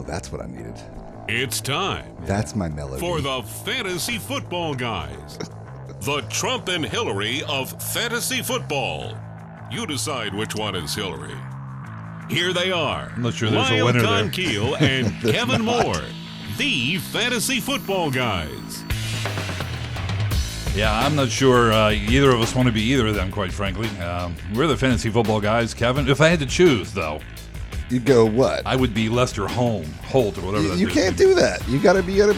Oh, that's what I needed. It's time That's my melody. for the Fantasy Football Guys. The Trump and Hillary of fantasy football. You decide which one is Hillary. Here they are. I'm not sure there's a Lyle winner there. Conkeel and Kevin Moore, the Fantasy Football Guys. Yeah, I'm not sure either of us want to be either of them, quite frankly. We're the Fantasy Football Guys, Kevin. If I had to choose, though, You go what? I would be Lester Holt or whatever. You can't do that. You gotta be one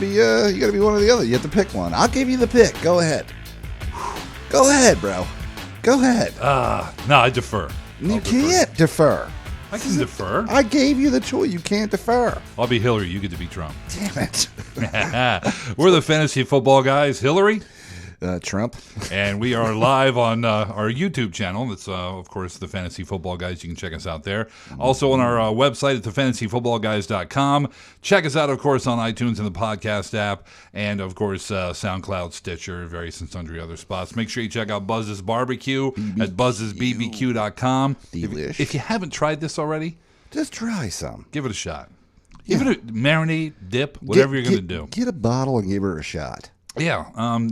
or the other. You have to pick one. I'll give you the pick. Go ahead. Go ahead, bro. Go ahead. No, I defer. You can't defer. I can defer. I gave you the choice. You can't defer. I'll be Hillary. You get to be Trump. Damn it. We're the Fantasy Football Guys, Hillary. Trump. And we are live on our YouTube channel. That's, of course, the Fantasy Football Guys. You can check us out there. Also on our website at thefantasyfootballguys.com. Check us out, of course, on iTunes and the podcast app. And, of course, SoundCloud, Stitcher, various and sundry other spots. Make sure you check out Buzz's Barbecue at buzzesbbq.com. Delish. If you haven't tried this already, Just try some. give it a shot. Give it a marinate, dip, whatever you're going to do. Get a bottle and give her a shot. Yeah.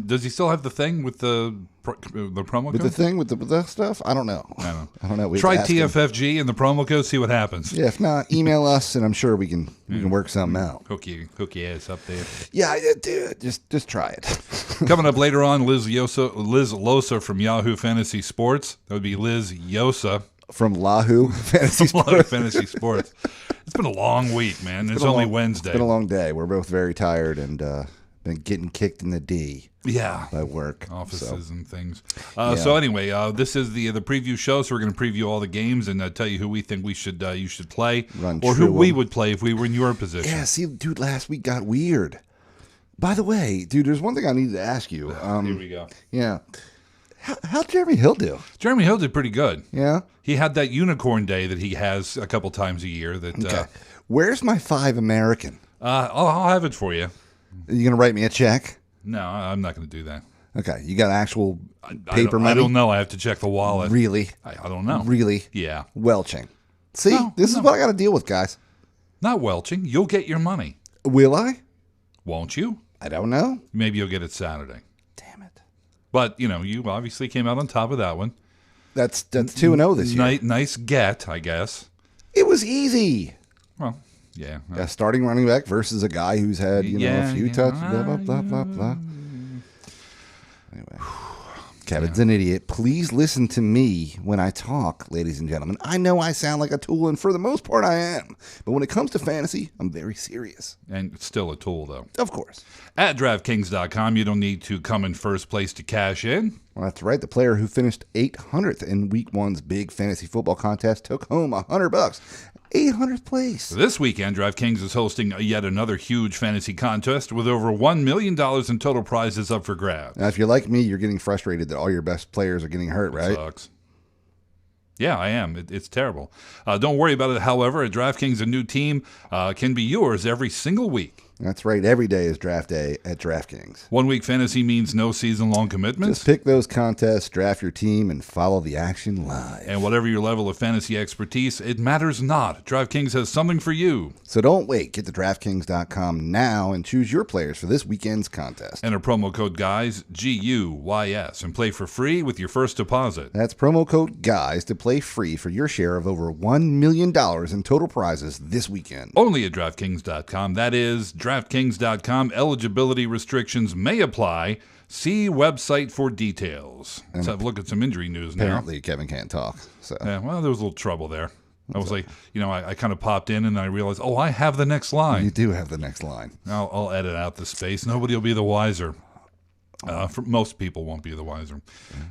Does he still have the thing with the promo code? With the thing with the stuff? I don't know. I don't know. We Try have to ask him. TFFG and the promo code, see what happens. Yeah, if not, email us, and I'm sure we can work something out. Hook your ass up there. Yeah, dude, just try it. Coming up later on, Liz Loza from Yahoo Fantasy Sports. That would be Liz Yosa From Yahoo Fantasy from Yahoo Sports. Fantasy Sports. It's been a long week, man. It's only Wednesday. It's been a long day. We're both very tired and been getting kicked in the D by work. Offices and things. So anyway, this is the preview show. So we're going to preview all the games and tell you who we think you should play, or who we would play if we were in your position. Yeah, see, dude, last week got weird. By the way, dude, there's one thing I need to ask you. Here we go. Yeah. How'd Jeremy Hill do? Jeremy Hill did pretty good. Yeah? He had that unicorn day that he has a couple times a year. That Where's my 5 American? I'll have it for you. Are you going to write me a check? No, I'm not going to do that. Okay, you got actual paper money? I don't know. I have to check the wallet. Really? I don't know. Really? Yeah. Welching. See, this is what I got to deal with, guys. Not welching. You'll get your money. Will I? Won't you? I don't know. Maybe you'll get it Saturday. Damn it. But, you obviously came out on top of that one. That's 2-0 this year. Nice get, I guess. It was easy. Well, yeah. A starting running back versus a guy who's had, a few touches, blah, blah, blah, blah, blah. Anyway. Kevin's an idiot. Please listen to me when I talk, ladies and gentlemen. I know I sound like a tool, and for the most part I am. But when it comes to fantasy, I'm very serious. And it's still a tool, though. Of course. At DraftKings.com, you don't need to come in first place to cash in. Well, that's right. The player who finished 800th in Week 1's big fantasy football contest took home $100. 800th place. This weekend, DraftKings is hosting yet another huge fantasy contest with over $1 million in total prizes up for grabs. Now, if you're like me, you're getting frustrated that all your best players are getting hurt, right? Sucks. Yeah, I am. It's terrible. Don't worry about it, however. At DraftKings, a new team can be yours every single week. That's right. Every day is draft day at DraftKings. 1 week fantasy means no season-long commitments. Just pick those contests, draft your team, and follow the action live. And whatever your level of fantasy expertise, it matters not. DraftKings has something for you. So don't wait. Get to DraftKings.com now and choose your players for this weekend's contest. Enter promo code GUYS, GUYS, and play for free with your first deposit. That's promo code GUYS to play free for your share of over $1 million in total prizes this weekend. Only at DraftKings.com. That is DraftKings.com. Eligibility restrictions may apply. See website for details. Let's have a look at some injury news now. Apparently, Kevin can't talk. So. Yeah, well, there was a little trouble there. I was like, I kind of popped in and I realized, I have the next line. You do have the next line. I'll edit out the space. Nobody will be the wiser. For most people won't be the wiser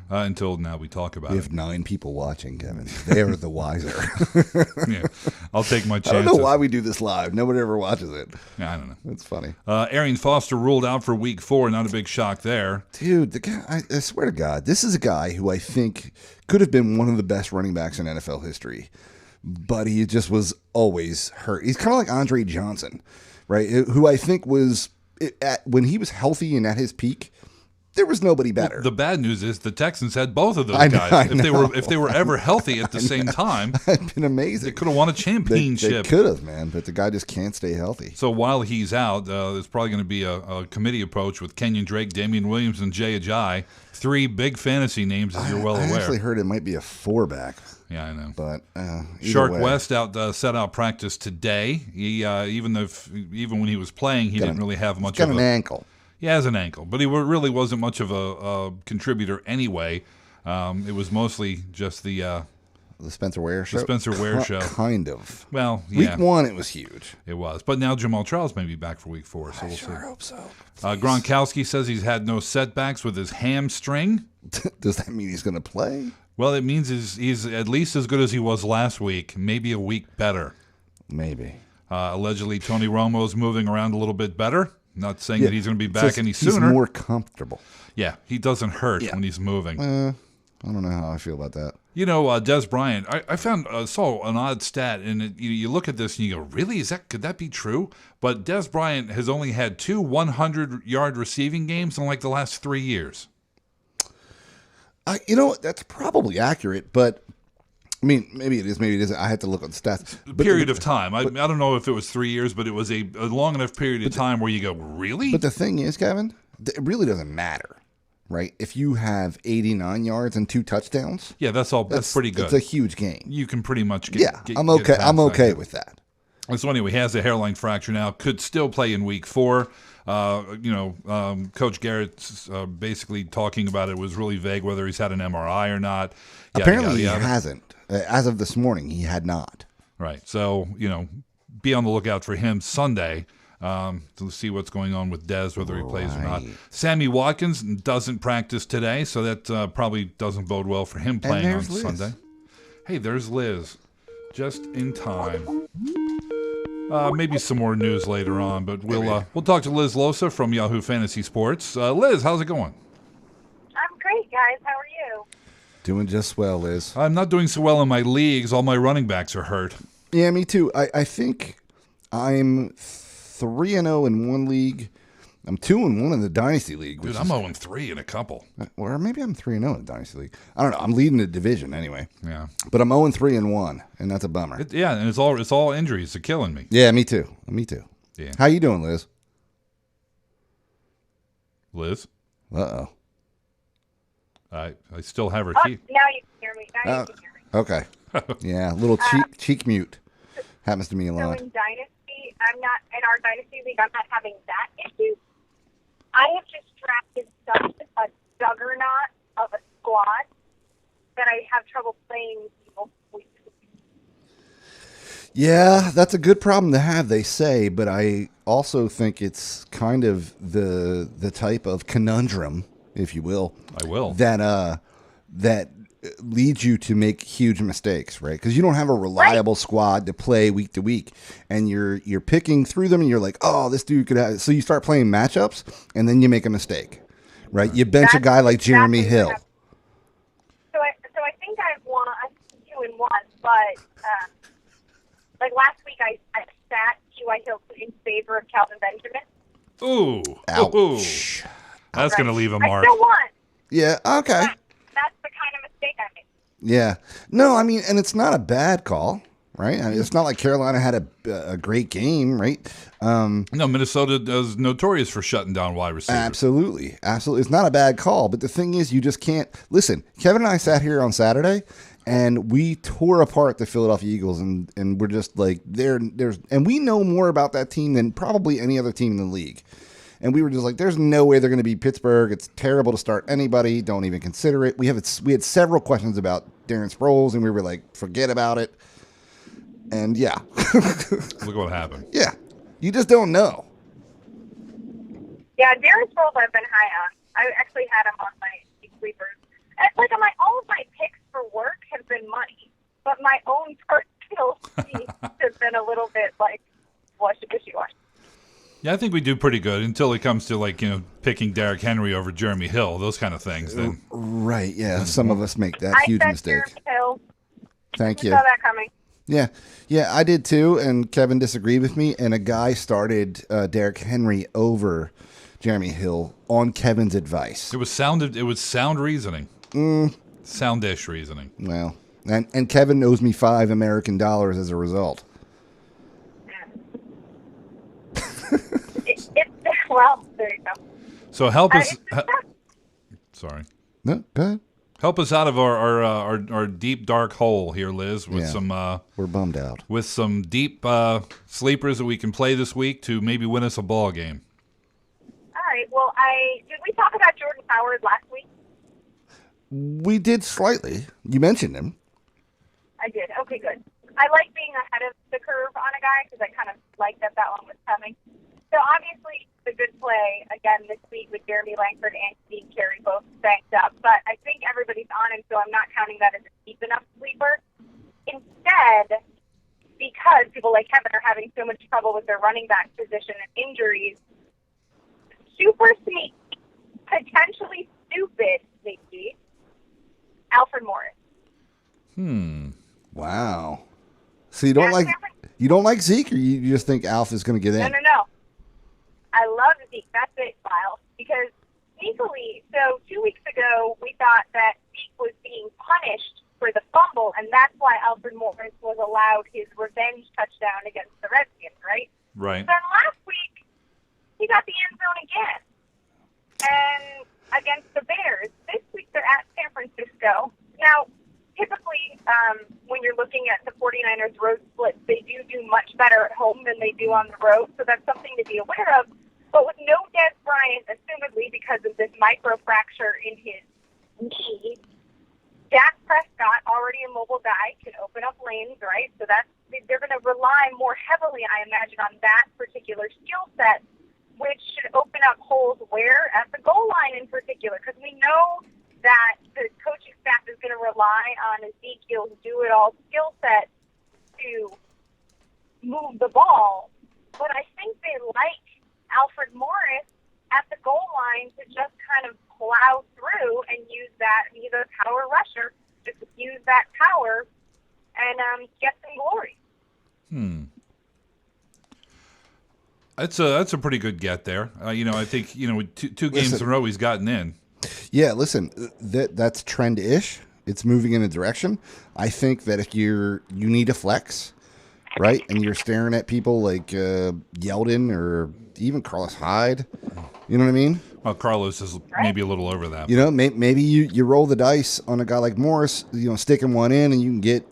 until now we talk about it. We have 9 people watching, Kevin. They are the wiser. Yeah, I'll take my chances. I don't know why we do this live. Nobody ever watches it. Yeah, I don't know. It's funny. Arian Foster ruled out for week 4. Not a big shock there. Dude, the guy, I swear to God, this is a guy who I think could have been one of the best running backs in NFL history. But he just was always hurt. He's kind of like Andre Johnson, right? Who I think was, when he was healthy and at his peak, There was nobody better. Well, the bad news is the Texans had both of those I guys. know. If they were ever healthy at the same time, it'd been amazing. They could have won a championship. They could have, man, but the guy just can't stay healthy. So while he's out, there's probably going to be a committee approach with Kenyon Drake, Damian Williams, and Jay Ajayi. 3 big fantasy names, as you're well aware. I actually heard it might be a 4-back. Yeah, I know. But Shark way. West set out practice today. He even when he was playing, he didn't really have much. He's got an ankle. He has an ankle, but he really wasn't much of a contributor anyway. It was mostly just the Spencer Ware show. The Spencer Ware show, kind of. Well, yeah. Week 1, it was huge. It was, but now Jamal Charles may be back for week 4, so we'll see. Hope so. Gronkowski says he's had no setbacks with his hamstring. Does that mean he's going to play? Well, it means he's at least as good as he was last week, maybe a week better. Maybe. Allegedly, Tony Romo's moving around a little bit better. Not saying that he's going to be back any sooner. He's more comfortable. Yeah, he doesn't hurt when he's moving. I don't know how I feel about that. You know, Des Bryant, I saw an odd stat, and you look at this and you go, really? Could that be true? But Des Bryant has only had 2 100-yard receiving games in like the last 3 years. You know, that's probably accurate, but I mean, maybe it is, maybe it isn't. I had to look at the stats. Period of time. I don't know if it was 3 years, but it was a long enough period of time where you go, really? But the thing is, Kevin, it really doesn't matter, right? If you have 89 yards and 2 touchdowns, yeah, that's pretty good. It's a huge game. You can pretty much get. Yeah, I'm okay. I'm okay with that. So anyway, he has a hairline fracture now. Could still play in week 4. Coach Garrett's basically talking about it was really vague whether he's had an MRI or not. Apparently he hasn't. As of this morning, he had not. Right. So, be on the lookout for him Sunday to see what's going on with Dez, whether he plays or not. Sammy Watkins doesn't practice today, so that probably doesn't bode well for him playing on Sunday. Hey, there's Liz. Just in time. Maybe some more news later on, but we'll talk to Liz Loza from Yahoo Fantasy Sports. Liz, how's it going? I'm great, guys. How are you? Doing just well, Liz. I'm not doing so well in my leagues. All my running backs are hurt. Yeah, me too. I think I'm 3-0 in one league. I'm 2-1 in the Dynasty League. Dude, I'm 0-3 in a couple. Or maybe I'm 3-0 in the Dynasty League. I don't know. I'm leading the division anyway. Yeah. But I'm 0-3 in one, and that's a bummer. And it's all injuries. They're killing me. Yeah, me too. Me too. Yeah. How you doing, Liz? Liz? Uh-oh. I still have her Now key. you can hear me. Now you can hear me. Okay. Yeah, little cheek mute. Happens to me a lot. So in Dynasty, I'm not, in our Dynasty League, I'm not having that issue. I have just drafted such a juggernaut of a squad that I have trouble playing people week to week. Yeah, that's a good problem to have, they say, but I also think it's kind of the type of conundrum, if you will. I will. That leads you to make huge mistakes, right? Because you don't have a reliable squad to play week to week, and you're picking through them, and you're like, oh, this dude could have. So you start playing matchups, and then you make a mistake, right? You bench a guy like Jeremy Hill. So I think I've won 2-1, but like last week I sat T.Y. Hill in favor of Calvin Benjamin. Ooh. Ouch. Ooh. That's going to leave a mark. I still won. Yeah, okay. That's the kind of mistake I made. Yeah. No, I mean, and it's not a bad call, right? I mean, it's not like Carolina had a great game, right? No, Minnesota is notorious for shutting down wide receivers. Absolutely. Absolutely. It's not a bad call, but the thing is, you just can't. Listen, Kevin and I sat here on Saturday, and we tore apart the Philadelphia Eagles, and we're just like, and we know more about that team than probably any other team in the league. And we were just like, there's no way they're going to beat Pittsburgh. It's terrible to start anybody. Don't even consider it. We had several questions about Darren Sproles, and we were like, forget about it. And yeah. Look what happened. Yeah. You just don't know. Yeah, Darren Sproles I've been high on. I actually had him on my sleepers. Like all of my picks for work have been money, but my own personal teams have been a little bit like wishy-washy. Yeah, I think we do pretty good until it comes to picking Derrick Henry over Jeremy Hill, those kind of things. Then. Right, yeah. Some of us make that huge mistake. Jeremy Hill. Thank you. Saw that coming. Yeah, I did too, and Kevin disagreed with me, and a guy started Derrick Henry over Jeremy Hill on Kevin's advice. It was sound reasoning. Soundish reasoning. Well, and Kevin owes me $5 American as a result. Well, there you go. So help us. Sorry. No, go ahead. Help us out of our deep dark hole here, Liz, with some. We're bummed out. With some deep sleepers that we can play this week to maybe win us a ball game. All right. Well, did we talk about Jordan Howard last week? We did slightly. You mentioned him. I did. Okay, good. I like being ahead of the curve on a guy because I kind of like that one was coming. So obviously, the good play again this week with Jeremy Langford and Steve Carey both banked up. But I think everybody's on him, so I'm not counting that as a deep enough sleeper. Instead, because people like Kevin are having so much trouble with their running back position and injuries, super sneaky, potentially stupid, maybe, Alfred Morris. Wow. So you don't like Zeke, or you just think Alf is going to get in? No. I love Zeke. That's it, Lyle. Because sneakily, so 2 weeks ago, we thought that Zeke was being punished for the fumble, and that's why Alfred Morris was allowed his revenge touchdown against the Redskins, right? Right. Then last week, he got the end zone again. And against the Bears. This week, they're at San Francisco. Now, typically, when you're looking at the 49ers road splits, they do much better at home than they do on the road, so that's something to be aware of. But with no Des Bryant, assumedly because of this microfracture in his knee, Dak Prescott, already a mobile guy, can open up lanes, right? So they're going to rely more heavily, I imagine, on that particular skill set, which should open up holes where? At the goal line in particular, because we know that the coaching staff is going to rely on Ezekiel's do-it-all skill set to move the ball. But I think they like Alfred Morris at the goal line to just kind of plow through and use that. He's a power rusher. Just use that power and get some glory. That's a pretty good get there. I think with two games in a row he's gotten in. Yeah, listen, that's trend-ish. It's moving in a direction. I think that if you need a flex, right, and you're staring at people like Yeldon or even Carlos Hyde, you know what I mean? Well, Carlos is maybe a little over that. Maybe you roll the dice on a guy like Morris, sticking one in, and you can get,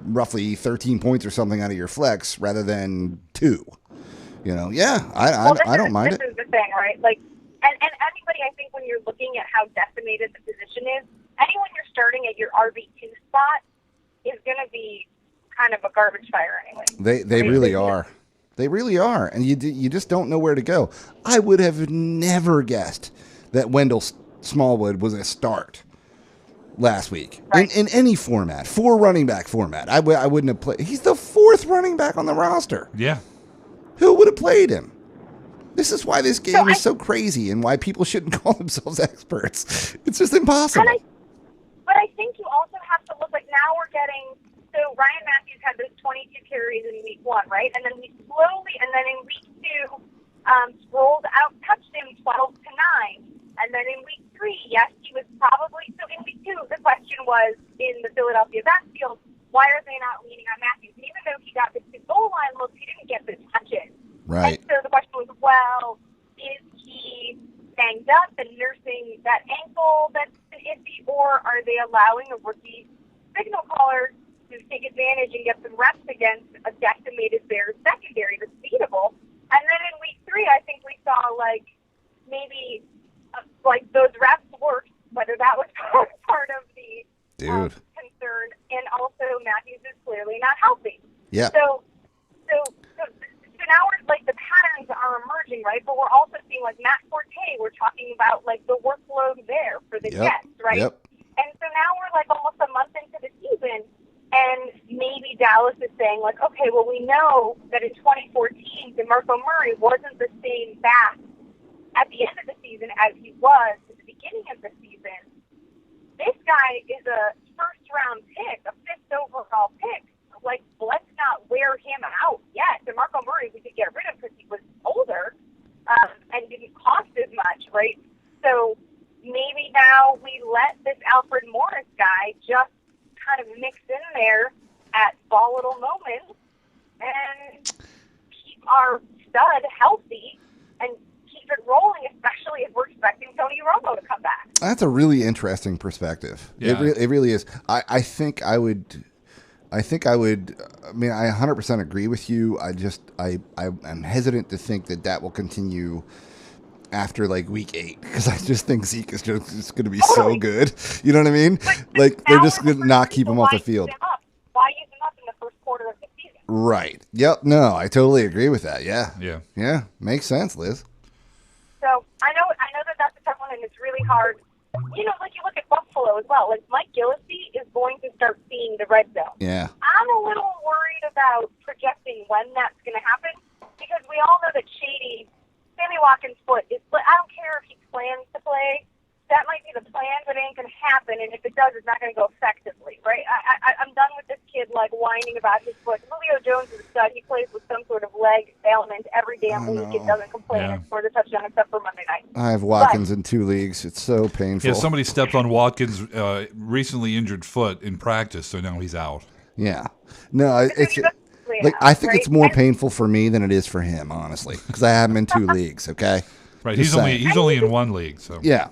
roughly 13 points or something out of your flex rather than 2. I don't mind it. This is the thing, right? Like, and anybody, I think, when you're looking at how decimated the position is, anyone you're starting at your RB2 spot is going to be kind of a garbage fire anyway. They really are. They really are. And you just don't know where to go. I would have never guessed that Wendell Smallwood was a start last week. Right. In any format, 4 running back format. I wouldn't have played. He's the 4th running back on the roster. Yeah. Who would have played him? This is why this game is so crazy and why people shouldn't call themselves experts. It's just impossible. But I think you also have to look, like, now we're getting, so Ryan Matthews had those 22 carries in week 1, right? And then we slowly, and then in week 2, rolled out, touched him 12 to 9. And then in week 3, yes, he was probably, so in week 2, the question was in the Philadelphia backfield, why are they not leaning on Matthews? And even though he got the goal line looks, he didn't get the touches. Right. And so the question was, well, is he banged up and nursing that ankle that's an iffy, or are they allowing a rookie signal caller to take advantage and get some reps against a decimated Bears secondary that's beatable? And then in week 3, I think we saw, like, maybe, those reps worked, whether that was part of the concern, and also Matthews is clearly not healthy. Yeah. So now we're, like, the patterns are emerging, right? But we're also seeing, like, Matt Forte, we're talking about, like, the workload there for the Jets, right? Yep. And so now we're, like, almost a month into the season, and maybe Dallas is saying, like, okay, well, we know that in 2014, DeMarco Murray wasn't the same back at the end of the season as he was at the beginning of the season. This guy is a first-round pick, a 5th overall pick. Like, let's not wear him out yet. DeMarco Murray we could get rid of because he was older and didn't cost as our stud healthy and keep it rolling, especially if we're expecting Tony Romo to come back. That's a really interesting perspective. Yeah. It really is. I think I would. I 100% agree with you. I'm hesitant to think that will continue after like week 8 because I just think Zeke is just going to be so good. You know what I mean? Like they're just going to not keep him off the field. Why use him up in the first quarter of the season? Right. Yep. No, I totally agree with that. Yeah. Yeah. Yeah. Makes sense, Liz. So I know that's a tough one, and it's really hard. You know, like you look at Buffalo as well. Like Mike Gillespie is going to start seeing the red zone. Yeah. I'm a little worried about projecting when that's going to happen because we all know that Sammy Watkins' foot is. I don't care if he plans to play. That might be the plan, but it ain't going to happen. And if it does, it's not going to go effectively, right? I'm done with this kid like whining about his foot. Julio Jones is a stud. He plays with some sort of leg ailment every damn week. It doesn't complain and scores a touchdown except for Monday night. I have Watkins in 2 leagues. It's so painful. Yeah, somebody stepped on Watkins' recently injured foot in practice, so now he's out. Yeah. No, it's like I think it's more painful for me than it is for him, honestly, because I have him in 2 leagues. Okay. Right. He's only in 1 league. So yeah.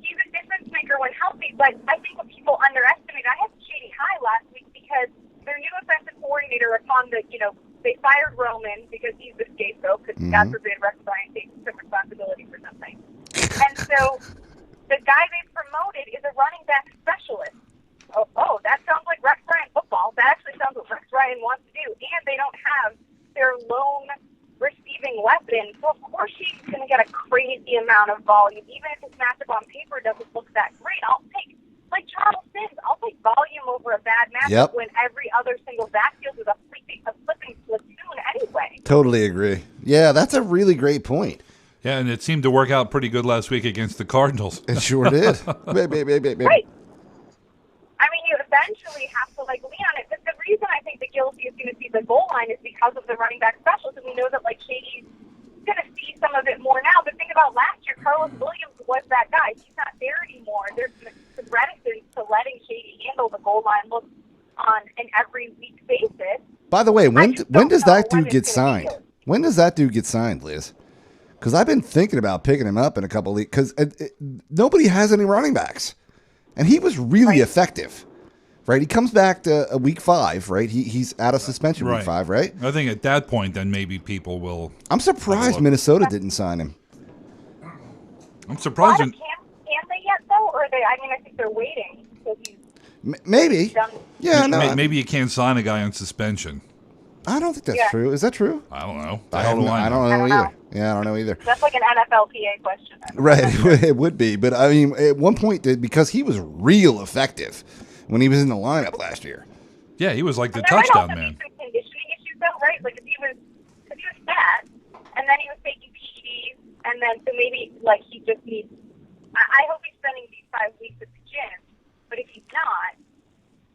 He's a difference maker when healthy, but I think what people underestimate. I had Shady High last week because their new offensive coordinator upon they fired Roman because he's the scapegoat because God forbid Rex Bryant takes some responsibility for something. And so the guy they promoted is a running back specialist. Oh, that sounds like Rex Bryant football. That actually sounds what Rex Bryant wants to do. And they don't have their lone receiving weapon. So, of course, she's going to get a crazy amount of volume. Even if his matchup on paper doesn't look that great, I'll take, like Charles Sims, I'll take volume over a bad matchup when every other single backfield is a flipping platoon anyway. Totally agree. Yeah, that's a really great point. Yeah, and it seemed to work out pretty good last week against the Cardinals. It sure did. Right. I mean, you eventually have to lean on it. But the reason I think that Gillespie is going to see the goal line is because of the running back specials, and we know that Shady's going to see some of it more now. But think about last year, Carlos Williams was that guy. He's not there anymore. There's some reticence to letting Shady handle the goal line look on an every week basis. By the way, when does that dude get signed? When does that dude get signed, Liz? Because I've been thinking about picking him up in a couple of leagues because nobody has any running backs. And he was really effective, right? He comes back to week 5, right? He's out of suspension week 5, right? I think at that point, then maybe people will. I'm surprised Minnesota didn't sign him. I'm surprised. Can they yet, though? Or I think they're waiting. Maybe. Yeah, no. Maybe you can't sign a guy on suspension. I don't think that's true. Is that true? I don't know. I don't know either. Yeah, I don't know either. That's like an NFLPA question. Right, it would be. But, I mean, at one point, because he was real effective when he was in the lineup last year. Yeah, he was like the touchdown man. There might also be some conditioning issues, though, right? Like, if he was fat, and then he was taking PEDs, and then so maybe, he just needs... I hope he's spending these 5 weeks at the gym, but if he's not,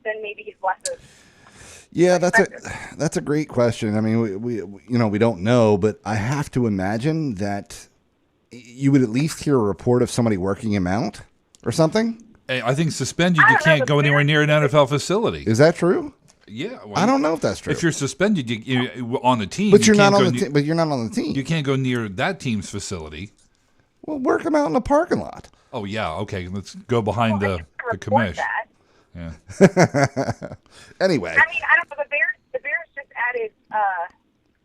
then maybe he's less of... Yeah, that's a great question. I mean, we don't know, but I have to imagine that you would at least hear a report of somebody working him out or something. Hey, I think suspended, you can't go anywhere near an NFL facility. Is that true? Yeah, well, I don't know if that's true. If you're suspended, you on the team, but you're not on the team. But you're not on the team. You can't go near that team's facility. Well, work him out in the parking lot. Oh yeah, okay. Let's go behind the commish. Yeah. Anyway. I mean, I don't know. The Bears just added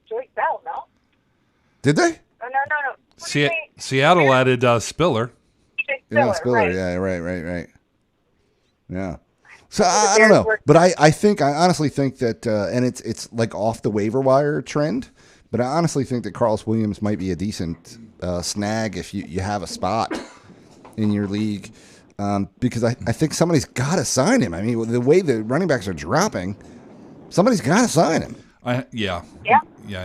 Joyce Bell, no? Did they? Oh, no. Seattle added Spiller. Spiller. Right. Yeah, right. Yeah. So I don't know, but I honestly think that, and it's like off the waiver wire trend, but I honestly think that Carlos Williams might be a decent snag if you have a spot in your league. Because I think somebody's got to sign him. I mean, the way the running backs are dropping, somebody's got to sign him. Yeah.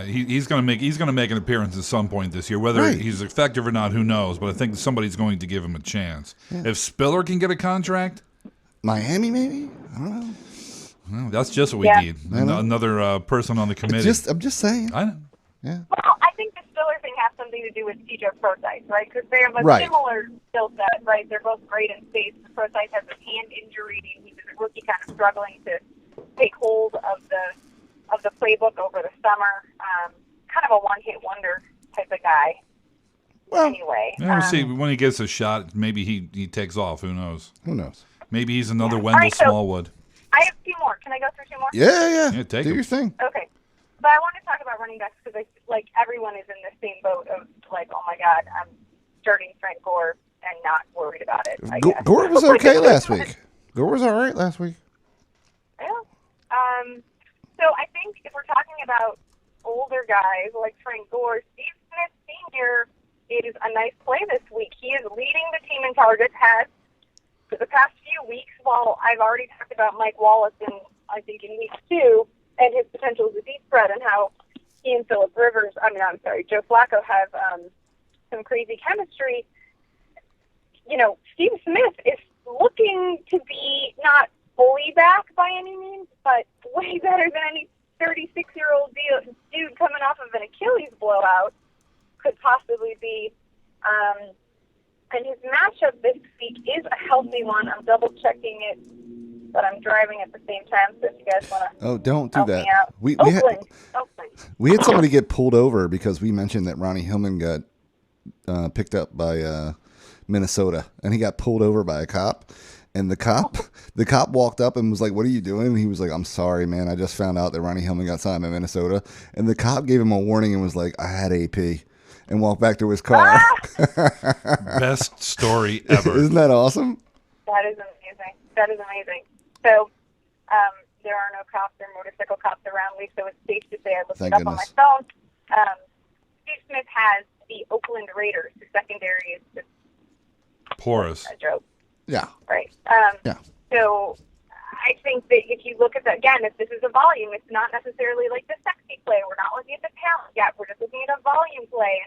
He's going to make an appearance at some point this year. Whether he's effective or not, who knows? But I think somebody's going to give him a chance. Yeah. If Spiller can get a contract, Miami maybe. I don't know. Well, that's just what we need. Another person on the committee. I'm just saying. I know. Yeah. Well, I think the Spiller thing has something to do with CJ Procyse, right? Because they have a similar skill set, right? They're both great in space. Procyse has a hand injury. He's a rookie, kind of struggling to take hold of the playbook over the summer. kind of a one-hit wonder type of guy. Well, anyway. Yeah, we'll see. When he gets a shot, maybe he takes off. Who knows? Who knows? Maybe he's another Yeah. Wendell Right, so Smallwood. I have 2 more. Can I go through 2 more? Yeah. Yeah, take Do 'em. your thing. Okay. But I want to talk about running backs because everyone is in the same boat of oh my God, I'm starting Frank Gore and not worried about it. I guess. Gore was okay last week. Gore was all right last week. Yeah. So I think if we're talking about older guys like Frank Gore, Steve Smith Sr. is a nice play this week. He is leading the team in targets, has for the past few weeks, while I've already talked about Mike Wallace I think in week 2, and his potential as a deep threat and how he and Joe Flacco have some crazy chemistry. Steve Smith is looking to be not fully back by any means, but way better than any 36-year-old dude coming off of an Achilles blowout could possibly be. And his matchup this week is a healthy one. I'm double-checking it, but I'm driving at the same time, so if you guys want to don't do that. Oakland. We had somebody get pulled over because we mentioned that Ronnie Hillman got picked up by Minnesota, and he got pulled over by a cop. And the cop walked up and was like, "What are you doing?" And he was like, "I'm sorry, man. I just found out that Ronnie Hillman got signed by Minnesota." And the cop gave him a warning and was like, "I had AP," and walked back to his car. Best story ever. Isn't that awesome? That is amazing. So there are no cops or motorcycle cops around me, so it's safe to say I looked Thank it up on my goodness. phone. Steve Smith has the Oakland Raiders. The secondary is just Porous. a joke. Yeah. Right. Yeah. So I think that if you look at that, again, if this is a volume, it's not necessarily like the sexy play. We're not looking at the talent yet. We're just looking at a volume play.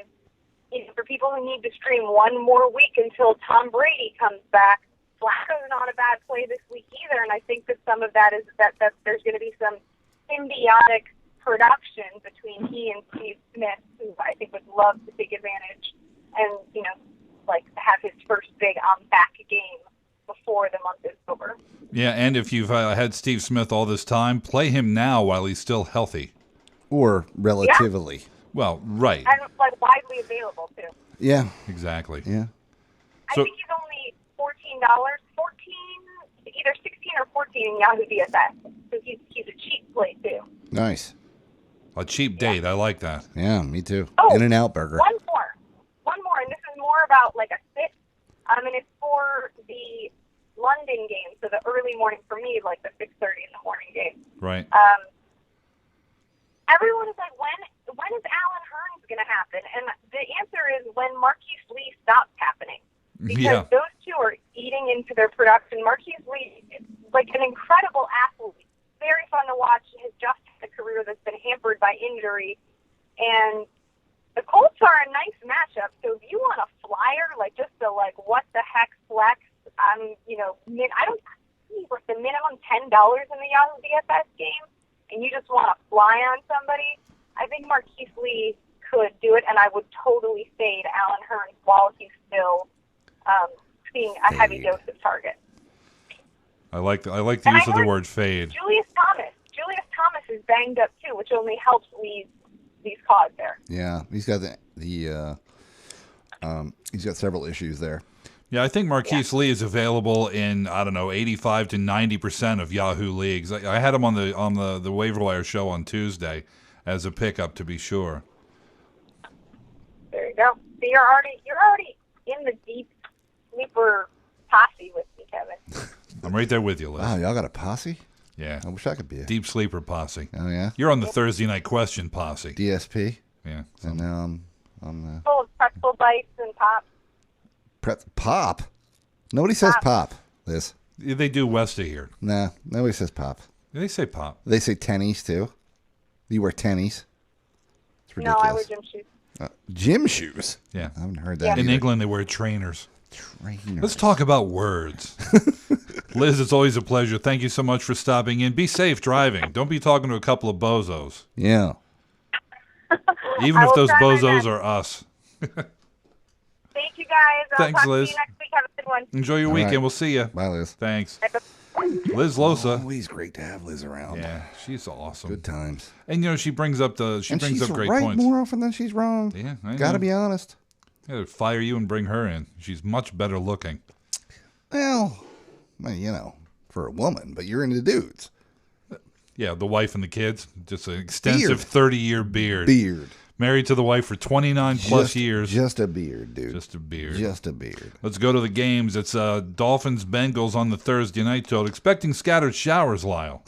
And for people who need to stream one more week until Tom Brady comes back, Flacco's not a bad play this week either. And I think that some of that is that there's going to be some symbiotic production between he and Steve Smith, who I think would love to take advantage and, have his first big back game before the month is over. Yeah, and if you've had Steve Smith all this time, play him now while he's still healthy. Or relatively. Yeah. Well, right. And widely available too. Yeah. Exactly. Yeah. I think he's only $14, either 16 or 14 in Yahoo DFS. So he's a cheap play too. Nice. A cheap date. I like that. Yeah, me too. Oh, In-N-Out burger. One more, and this is more about a sit. And it's for the London game, so the early morning for me, the 6:30 in the morning game. Right. Everyone is like, when is Alan Hearns going to happen? And the answer is when Marquise Lee stops happening. Because those two are eating into their production. Marquise Lee is an incredible athlete, very fun to watch, has just had a career that's been hampered by injury. And the Colts are a nice matchup, so if you want a flyer, just a what the heck flex, I don't see the minimum $10 in the Yahoo DFS game, and you just want to fly on somebody, I think Marquise Lee could do it, and I would totally fade Alan Hearns while he's still seeing a heavy dose of target. I like the use of the word fade. Julius Thomas is banged up too, which only helps Lee's cause there. Yeah, he's got he's got several issues there. Yeah, I think Marquise Lee is available in 85 to 90% of Yahoo leagues. I had him on the waiver wire show on Tuesday as a pickup to be sure. There you go. So you're already in the deep sleeper posse with me, Kevin. I'm right there with you, Liz. Wow, y'all got a posse? Yeah. I wish I could be a Deep sleeper posse. Oh yeah. You're on the Thursday night question posse. DSP. Yeah. And now I'm the Full of pretzel bites and pops. pop. Nobody says pop. Liz. They do west of here. Nah, nobody says pop. They say pop. They say tennies too. You wear tennies. It's ridiculous. No, I wear gym shoes. Gym shoes. Yeah. I haven't heard that. In either. England, they wear trainers. Trainers. Let's talk about words. Liz, it's always a pleasure. Thank you so much for stopping in. Be safe driving. Don't be talking to a couple of bozos. Yeah. Even if those bozos are us. Thank you, guys. I'll Thanks, talk Liz. to you next week. Have a good one. Enjoy your weekend. right. We'll see you. Bye, Liz. Thanks. Bye. Liz Loza. Always great to have Liz around. Yeah, she's awesome. Good times. And she brings up great right points. More often than she's wrong. Yeah, I Gotta know. be honest. Gotta fire you and bring her in. She's much better looking. Well, for a woman, but you're into dudes. Yeah, the wife and the kids. Just an extensive 30-year beard. Married to the wife for 29 plus years. Just a beard, dude. Just a beard. Just a beard. Let's go to the games. It's Dolphins-Bengals on the Thursday night show. Expecting scattered showers, Lyle,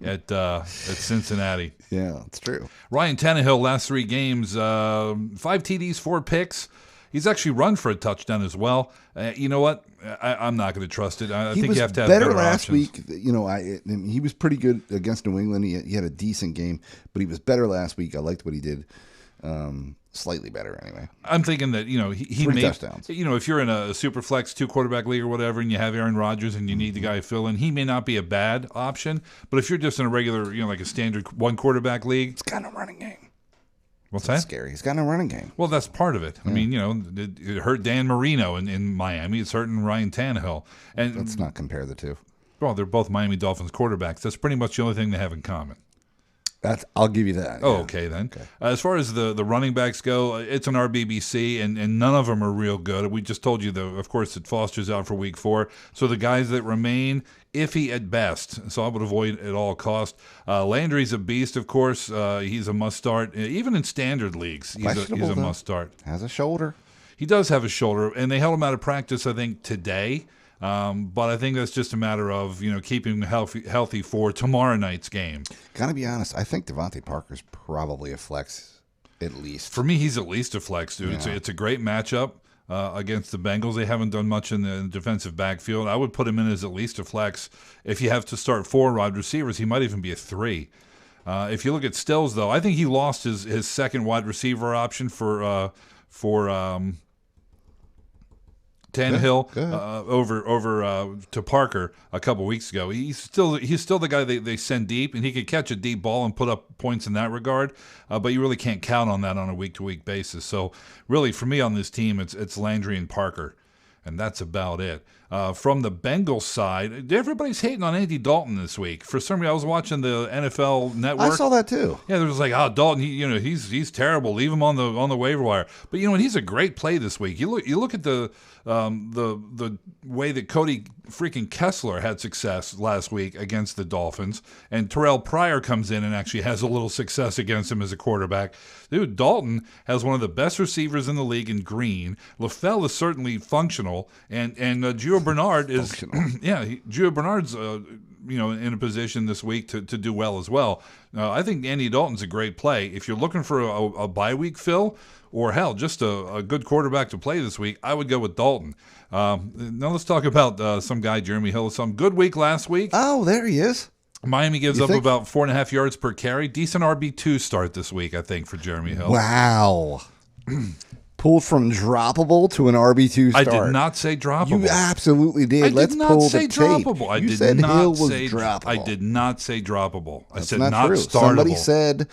at Cincinnati. Yeah, it's true. Ryan Tannehill, last 3 games, 5 TDs, 4 picks. He's actually run for a touchdown as well. You know what? I'm not going to trust it. I think you have to have better last options. week. He was pretty good against New England. He had a decent game, but he was better last week. I liked what he did. Slightly better, anyway. I'm thinking that he 3 may touchdowns. If you're in a super flex 2-quarterback league or whatever, and you have Aaron Rodgers and you need the guy to fill in, he may not be a bad option. But if you're just in a regular, like a standard 1-quarterback league, it's got no running game. What's that? Scary. He's got no running game. Well, that's part of it. I mean, it hurt Dan Marino in Miami. It's hurting Ryan Tannehill. And let's not compare the two. Well, they're both Miami Dolphins quarterbacks. That's pretty much the only thing they have in common. I'll give you that. Oh, yeah. okay then. Okay. As far as the running backs go, it's an RBBC, and none of them are real good. We just told you, of course, that Foster's out for week 4. So the guys that remain, iffy at best. So I would avoid at all cost. Landry's a beast, of course. He's a must-start. Even in standard leagues, he's a must-start. Has a shoulder. He does have a shoulder, and they held him out of practice, I think, today. But I think that's just a matter of keeping him healthy for tomorrow night's game. Gotta be honest, I think Devontae Parker's probably a flex, at least. For me, he's at least a flex, dude. Yeah. It's a great matchup against the Bengals. They haven't done much in the defensive backfield. I would put him in as at least a flex. If you have to start 4 wide receivers, he might even be a 3. If you look at Stills, though, I think he lost his second wide receiver option for Tannehill over to Parker a couple weeks ago. He's still the guy they send deep, and he could catch a deep ball and put up points in that regard. But you really can't count on that on a week-to-week basis. So really, for me on this team, it's Landry and Parker, and that's about it. From the Bengals side, everybody's hating on Andy Dalton this week. For some reason, I was watching the NFL Network. I saw that too. Yeah, there was like, Dalton, he's terrible. Leave him on the waiver wire. But he's a great play this week. You look at the way that Cody freaking Kessler had success last week against the Dolphins, and Terrell Pryor comes in and actually has a little success against him as a quarterback. Dude, Dalton has one of the best receivers in the league in Green. LaFell is certainly functional, and Gio Bernard is Gio Bernard's in a position this week to do well as well. I think Andy Dalton's a great play. If you're looking for a bye week fill, or hell, just a good quarterback to play this week, I would go with Dalton. Now let's talk about some guy, Jeremy Hill. Some good week last week. Oh, there he is. Miami gives up about 4.5 yards per carry. Decent RB2 start this week, I think, for Jeremy Hill. Wow. Pulled from droppable to an RB2 start. I did not say droppable. You absolutely did. Let's pull the tape. Droppable. I did said not Hill was say droppable. I did not say droppable. I said not not true. startable. Somebody said,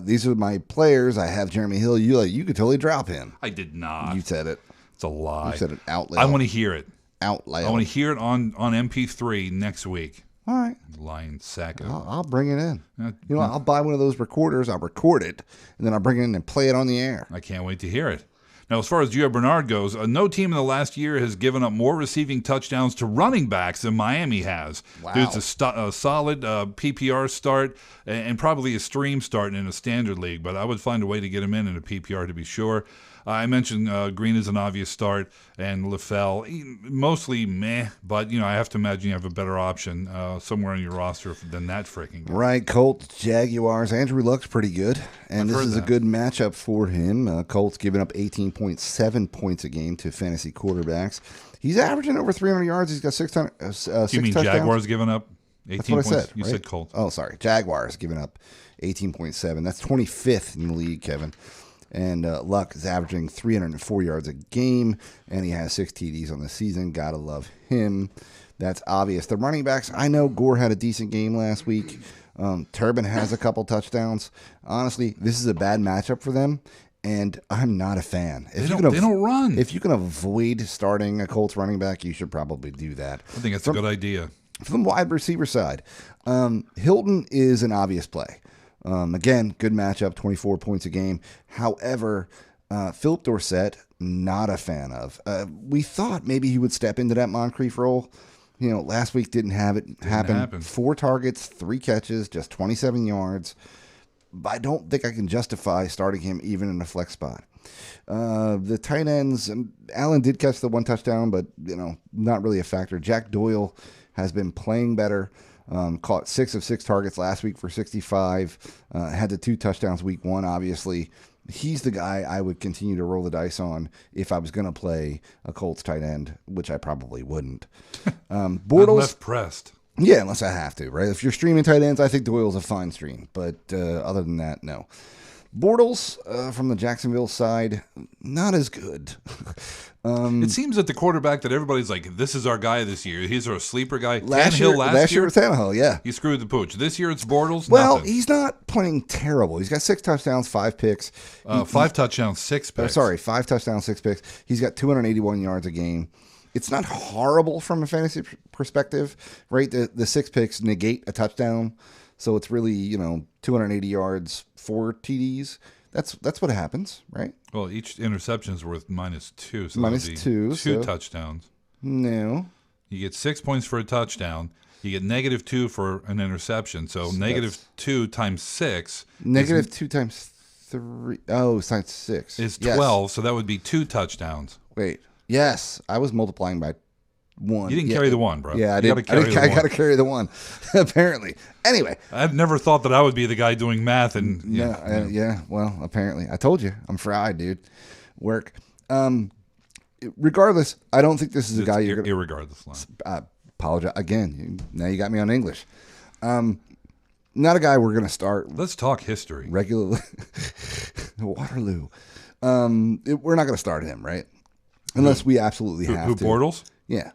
these are my players. I have Jeremy Hill. You could totally drop him. I did not. You said it. It's a lie. You said it out loud. I want to hear it. Out loud. I want to hear it on MP3 next week. All right. Lying sack of... I'll bring it in. I'll buy one of those recorders. I'll record it, and then I'll bring it in and play it on the air. I can't wait to hear it. Now, as far as Gio Bernard goes, no team in the last year has given up more receiving touchdowns to running backs than Miami has. Wow. Dude, it's a solid PPR start and probably a stream start in a standard league, but I would find a way to get him in a PPR to be sure. I mentioned Green is an obvious start, and LaFell, mostly meh, but I have to imagine you have a better option somewhere on your roster than that freaking guy. Right, Colts, Jaguars. Andrew Luck's pretty good, and this is a good matchup for him. Colts giving up 18.7 points a game to fantasy quarterbacks. He's averaging over 300 yards. He's got 6 touchdowns. You mean Jaguars giving up 18 That's what points? I said. You said Colts. Oh, sorry. Jaguars giving up 18.7. That's 25th in the league, Kevin. And Luck is averaging 304 yards a game, and he has 6 TDs on the season. Gotta love him. That's obvious. The running backs, I know Gore had a decent game last week. Turbin has a couple touchdowns. Honestly, this is a bad matchup for them. and I'm not a fan. They don't run. If you can avoid starting a Colts running back, you should probably do that. I think it's a good idea. From the wide receiver side, Hilton is an obvious play. Again, good matchup, 24 points a game. However, Philip Dorsett, not a fan of. We thought maybe he would step into that Moncrief role. Last week didn't have it happen. 4 targets, 3 catches, just 27 yards. But I don't think I can justify starting him even in a flex spot. The tight ends, Allen did catch the 1 touchdown, but not really a factor. Jack Doyle has been playing better. Caught 6 of 6 targets last week for 65. Had the 2 touchdowns week 1, obviously. He's the guy I would continue to roll the dice on if I was going to play a Colts tight end, which I probably wouldn't. Bortles, unless pressed. Yeah, unless I have to, right? If you're streaming tight ends, I think Doyle's a fine stream. But other than that, no. Bortles from the Jacksonville side, not as good. It seems that the quarterback that everybody's like, this is our guy this year. He's our sleeper guy. Last year was Tannehill, yeah. He screwed the pooch. This year it's Bortles. Well, nothing. He's not playing terrible. He's got 6 touchdowns, 5 picks. 5 touchdowns, 6 picks. 5 touchdowns, 6 picks. He's got 281 yards a game. It's not horrible from a fantasy perspective, right? The 6 picks negate a touchdown. So it's really, 280 yards, 4 TDs. That's what happens, right? Well, each interception is worth -2. So -2. 2 touchdowns. No. You get 6 points for a touchdown. You get -2 for an interception. So -2 times 6. -2 times 3. Oh, it's times 6. Is 12. Yes. So that would be 2 touchdowns. Wait. Yes. I was multiplying by 1. You didn't carry the 1, bro. Yeah, I did. I got to carry the 1, apparently. Anyway. I've never thought that I would be the guy doing math. And yeah, well, apparently. I told you. I'm fried, dude. Work. Regardless, I don't think this is a guy you're going to... Irregardless line. Apologize. Again, now you got me on English. Not a guy we're going to start. Let's talk history. Regularly. Waterloo. We're not going to start him, right? Unless we absolutely have to. Bortles? Yeah.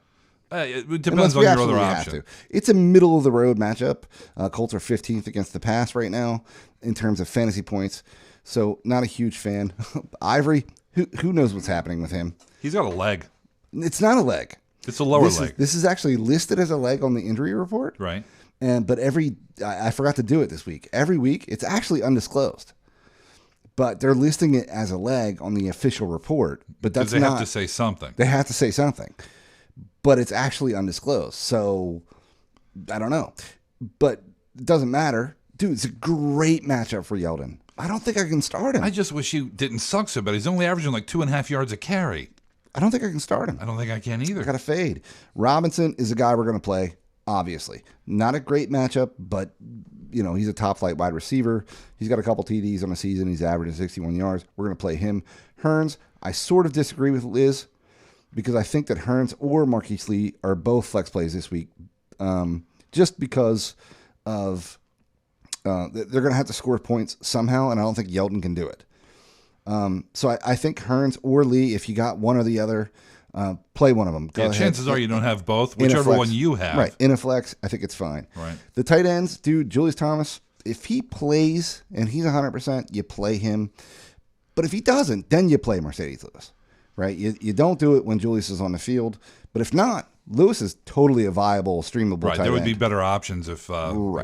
It depends on your other option. It's a middle-of-the-road matchup. Colts are 15th against the pass right now in terms of fantasy points, so not a huge fan. Ivory, who knows what's happening with him? He's got a leg. It's not a leg. It's a lower leg. This is actually listed as a leg on the injury report. Right. But I forgot to do it this week. Every week, it's actually undisclosed. But they're listing it as a leg on the official report. But that's not. They have to say something. They have to say something. But it's actually undisclosed. So, I don't know. But it doesn't matter. Dude, it's a great matchup for Yeldon. I don't think I can start him. I just wish he didn't suck so bad. He's only averaging like 2.5 yards a carry. I don't think I can start him. I don't think I can either. I got to fade. Robinson is a guy we're going to play, obviously. Not a great matchup, but... he's a top-flight wide receiver. He's got a couple TDs on the season. He's averaging 61 yards. We're going to play him. Hearns, I sort of disagree with Liz because I think that Hearns or Marquise Lee are both flex plays this week just because of they're going to have to score points somehow, and I don't think Yeldon can do it. So I think Hearns or Lee, if you got one or the other, play one of them. Go ahead. Chances are you don't have both, whichever one you have. Right, in a flex, I think it's fine. Right. The tight ends, dude, Julius Thomas, if he plays and he's 100%, you play him. But if he doesn't, then you play Mercedes Lewis, right? You don't do it when Julius is on the field. But if not, Lewis is totally a viable, streamable tight end. There would be better options if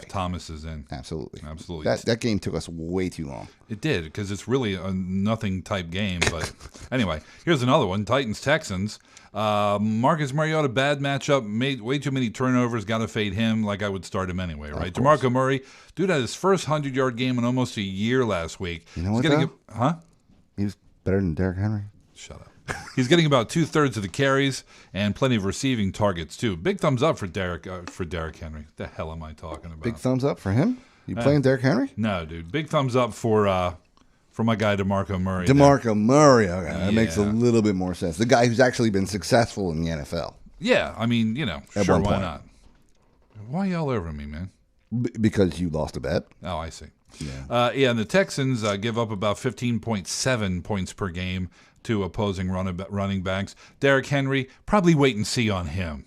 Thomas is in. Absolutely. That game took us way too long. It did, because it's really a nothing type game. But anyway, here's another one. Titans-Texans. Marcus Mariota, bad matchup. Made way too many turnovers. Got to fade him like I would start him anyway, right? DeMarco Murray, dude had his first 100-yard game in almost a year last week. You know what, Huh? He was better than Derrick Henry. Shut up. He's getting about 2/3 of the carries and plenty of receiving targets too. Big thumbs up for Derrick Henry. What the hell am I talking about? Big thumbs up for him? You playing Derrick Henry? No, dude. Big thumbs up for my guy DeMarco Murray. DeMarco Murray. Okay, that makes a little bit more sense. The guy who's actually been successful in the NFL. Yeah, I mean, At sure, one why point. not? Why y'all over me, man? Because you lost a bet. Oh, I see. Yeah. And the Texans give up about 15.7 points per game to opposing running backs. Derrick Henry, probably wait and see on him.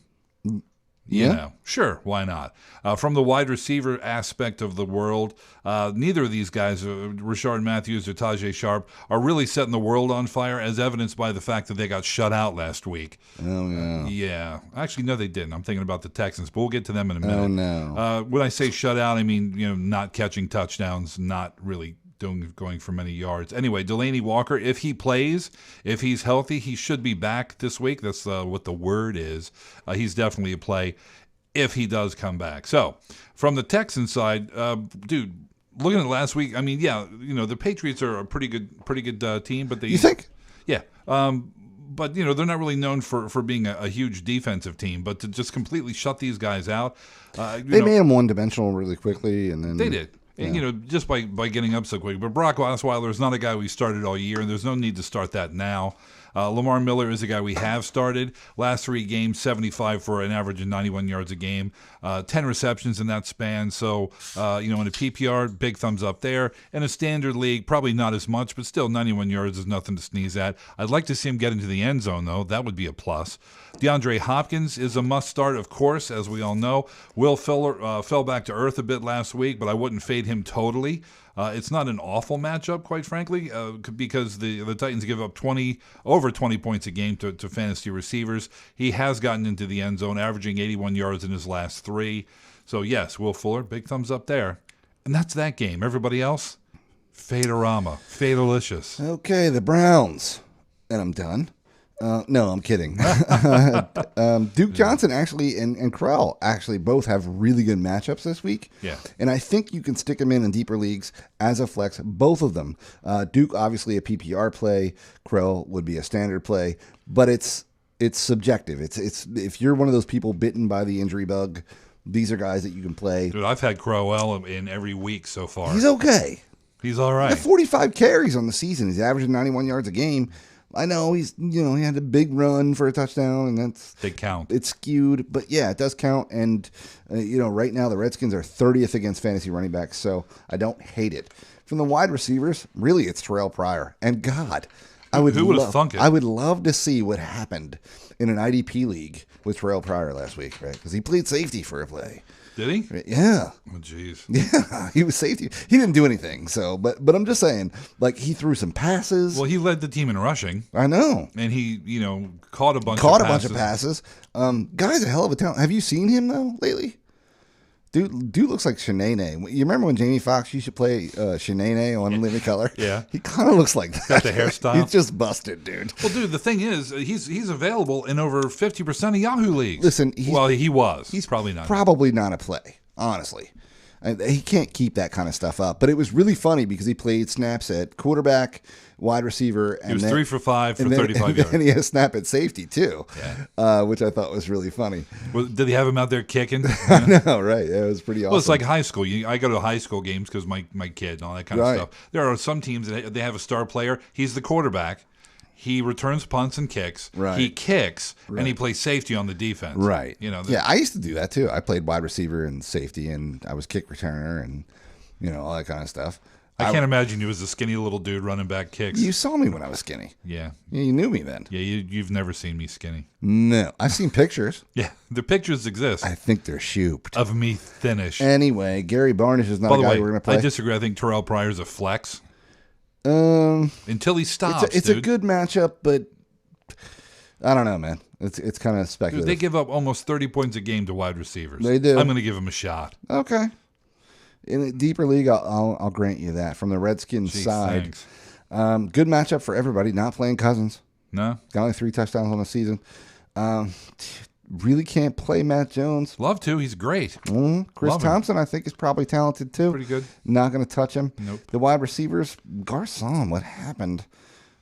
You know, sure, why not? From the wide receiver aspect of the world, neither of these guys, Rashard Matthews or Tajay Sharp, are really setting the world on fire, as evidenced by the fact that they got shut out last week. Oh, no. Yeah. Actually, no, they didn't. I'm thinking about the Texans, but we'll get to them in a minute. Oh, no. When I say shut out, I mean, not catching touchdowns, not really going for many yards. Anyway, Delaney Walker, if he plays, if he's healthy, he should be back this week. That's what the word is. He's definitely a play if he does come back. So, from the Texans side, dude, looking at last week, I mean, yeah, the Patriots are a pretty good team, but You think? Yeah. But they're not really known for being a huge defensive team. But to just completely shut these guys out, they made them one-dimensional really quickly, and then they did. Yeah. And, just by getting up so quick. But Brock Osweiler is not a guy we started all year, and there's no need to start that now. Lamar Miller is a guy we have started. Last 3 games, 75 for an average of 91 yards a game. 10 receptions in that span. So, in a PPR, big thumbs up there. In a standard league, probably not as much, but still 91 yards is nothing to sneeze at. I'd like to see him get into the end zone, though. That would be a plus. DeAndre Hopkins is a must-start, of course, as we all know. Will Fuller fell back to earth a bit last week, but I wouldn't fade him totally. It's not an awful matchup, quite frankly, because the Titans give up over 20 points a game to fantasy receivers. He has gotten into the end zone, averaging 81 yards in his last 3. So, yes, Will Fuller, big thumbs up there. And that's that game. Everybody else, Faderama, Fadelicious. Okay, the Browns. And I'm done. No, I'm kidding. Duke Johnson actually and Krell actually both have really good matchups this week. Yeah. And I think you can stick them in deeper leagues as a flex, both of them. Duke, obviously a PPR play. Krell would be a standard play. But it's subjective. It's if you're one of those people bitten by the injury bug, these are guys that you can play. Dude, I've had Crowell in every week so far. He's okay. He's all right. He had 45 carries on the season. He's averaging 91 yards a game. I know he had a big run for a touchdown, and they count. It's skewed, but yeah, it does count. And right now the Redskins are 30th against fantasy running backs, so I don't hate it. From the wide receivers, really, it's Terrell Pryor. And God, who would have thunk it? I would love to see what happened in an IDP league with Terrell Pryor last week, right? Because he played safety for a play. Did he? Yeah. Oh, jeez. Yeah, he was safety. He didn't do anything. So, but I'm just saying, like, he threw some passes. Well, he led the team in rushing. I know. And he, caught a bunch of passes. Guy's a hell of a talent. Have you seen him though lately? Dude looks like Shanae. You remember when Jamie Foxx used to play Shanae on Living Color? Yeah. He kind of looks like that. Got the hairstyle. He's just busted, dude. Well, dude, the thing is, he's available in over 50% of Yahoo leagues. Listen, he was. He's probably not. Probably not a play, honestly. He can't keep that kind of stuff up. But it was really funny because he played snaps at quarterback, wide receiver. And he was 3 for 5 for 35 yards. And he had a snap at safety, too, which I thought was really funny. Well, did he have him out there kicking? I know, right. Yeah, it was pretty awesome. Well, it's like high school. I go to high school games because my kid and all that kind of stuff. There are some teams that they have a star player. He's the quarterback. He returns punts and kicks. Right. He kicks, and he plays safety on the defense. Right. Yeah, I used to do that, too. I played wide receiver and safety, and I was kick returner and, all that kind of stuff. I can't imagine you as a skinny little dude running back kicks. You saw me when I was skinny. Yeah. You knew me then. Yeah, you've never seen me skinny. No. I've seen pictures. Yeah, the pictures exist. I think they're shooped. Of me thinnish. Anyway, Gary Barnish is not a guy we're going to play. I disagree. I think Terrell Pryor's a flex. Until he stops, it's a good matchup, but I don't know, man. It's kind of speculative. Dude, they give up almost 30 points a game to wide receivers. They do. I'm going to give him a shot. Okay. In a deeper league, I'll grant you that. From the Redskins side, good matchup for everybody. Not playing Cousins. No. Got only 3 touchdowns on the season. Really can't play Matt Jones. Love to. He's great. Chris Thompson, I think, is probably talented too. Pretty good. Not going to touch him. Nope. The wide receivers, Garcon, what happened?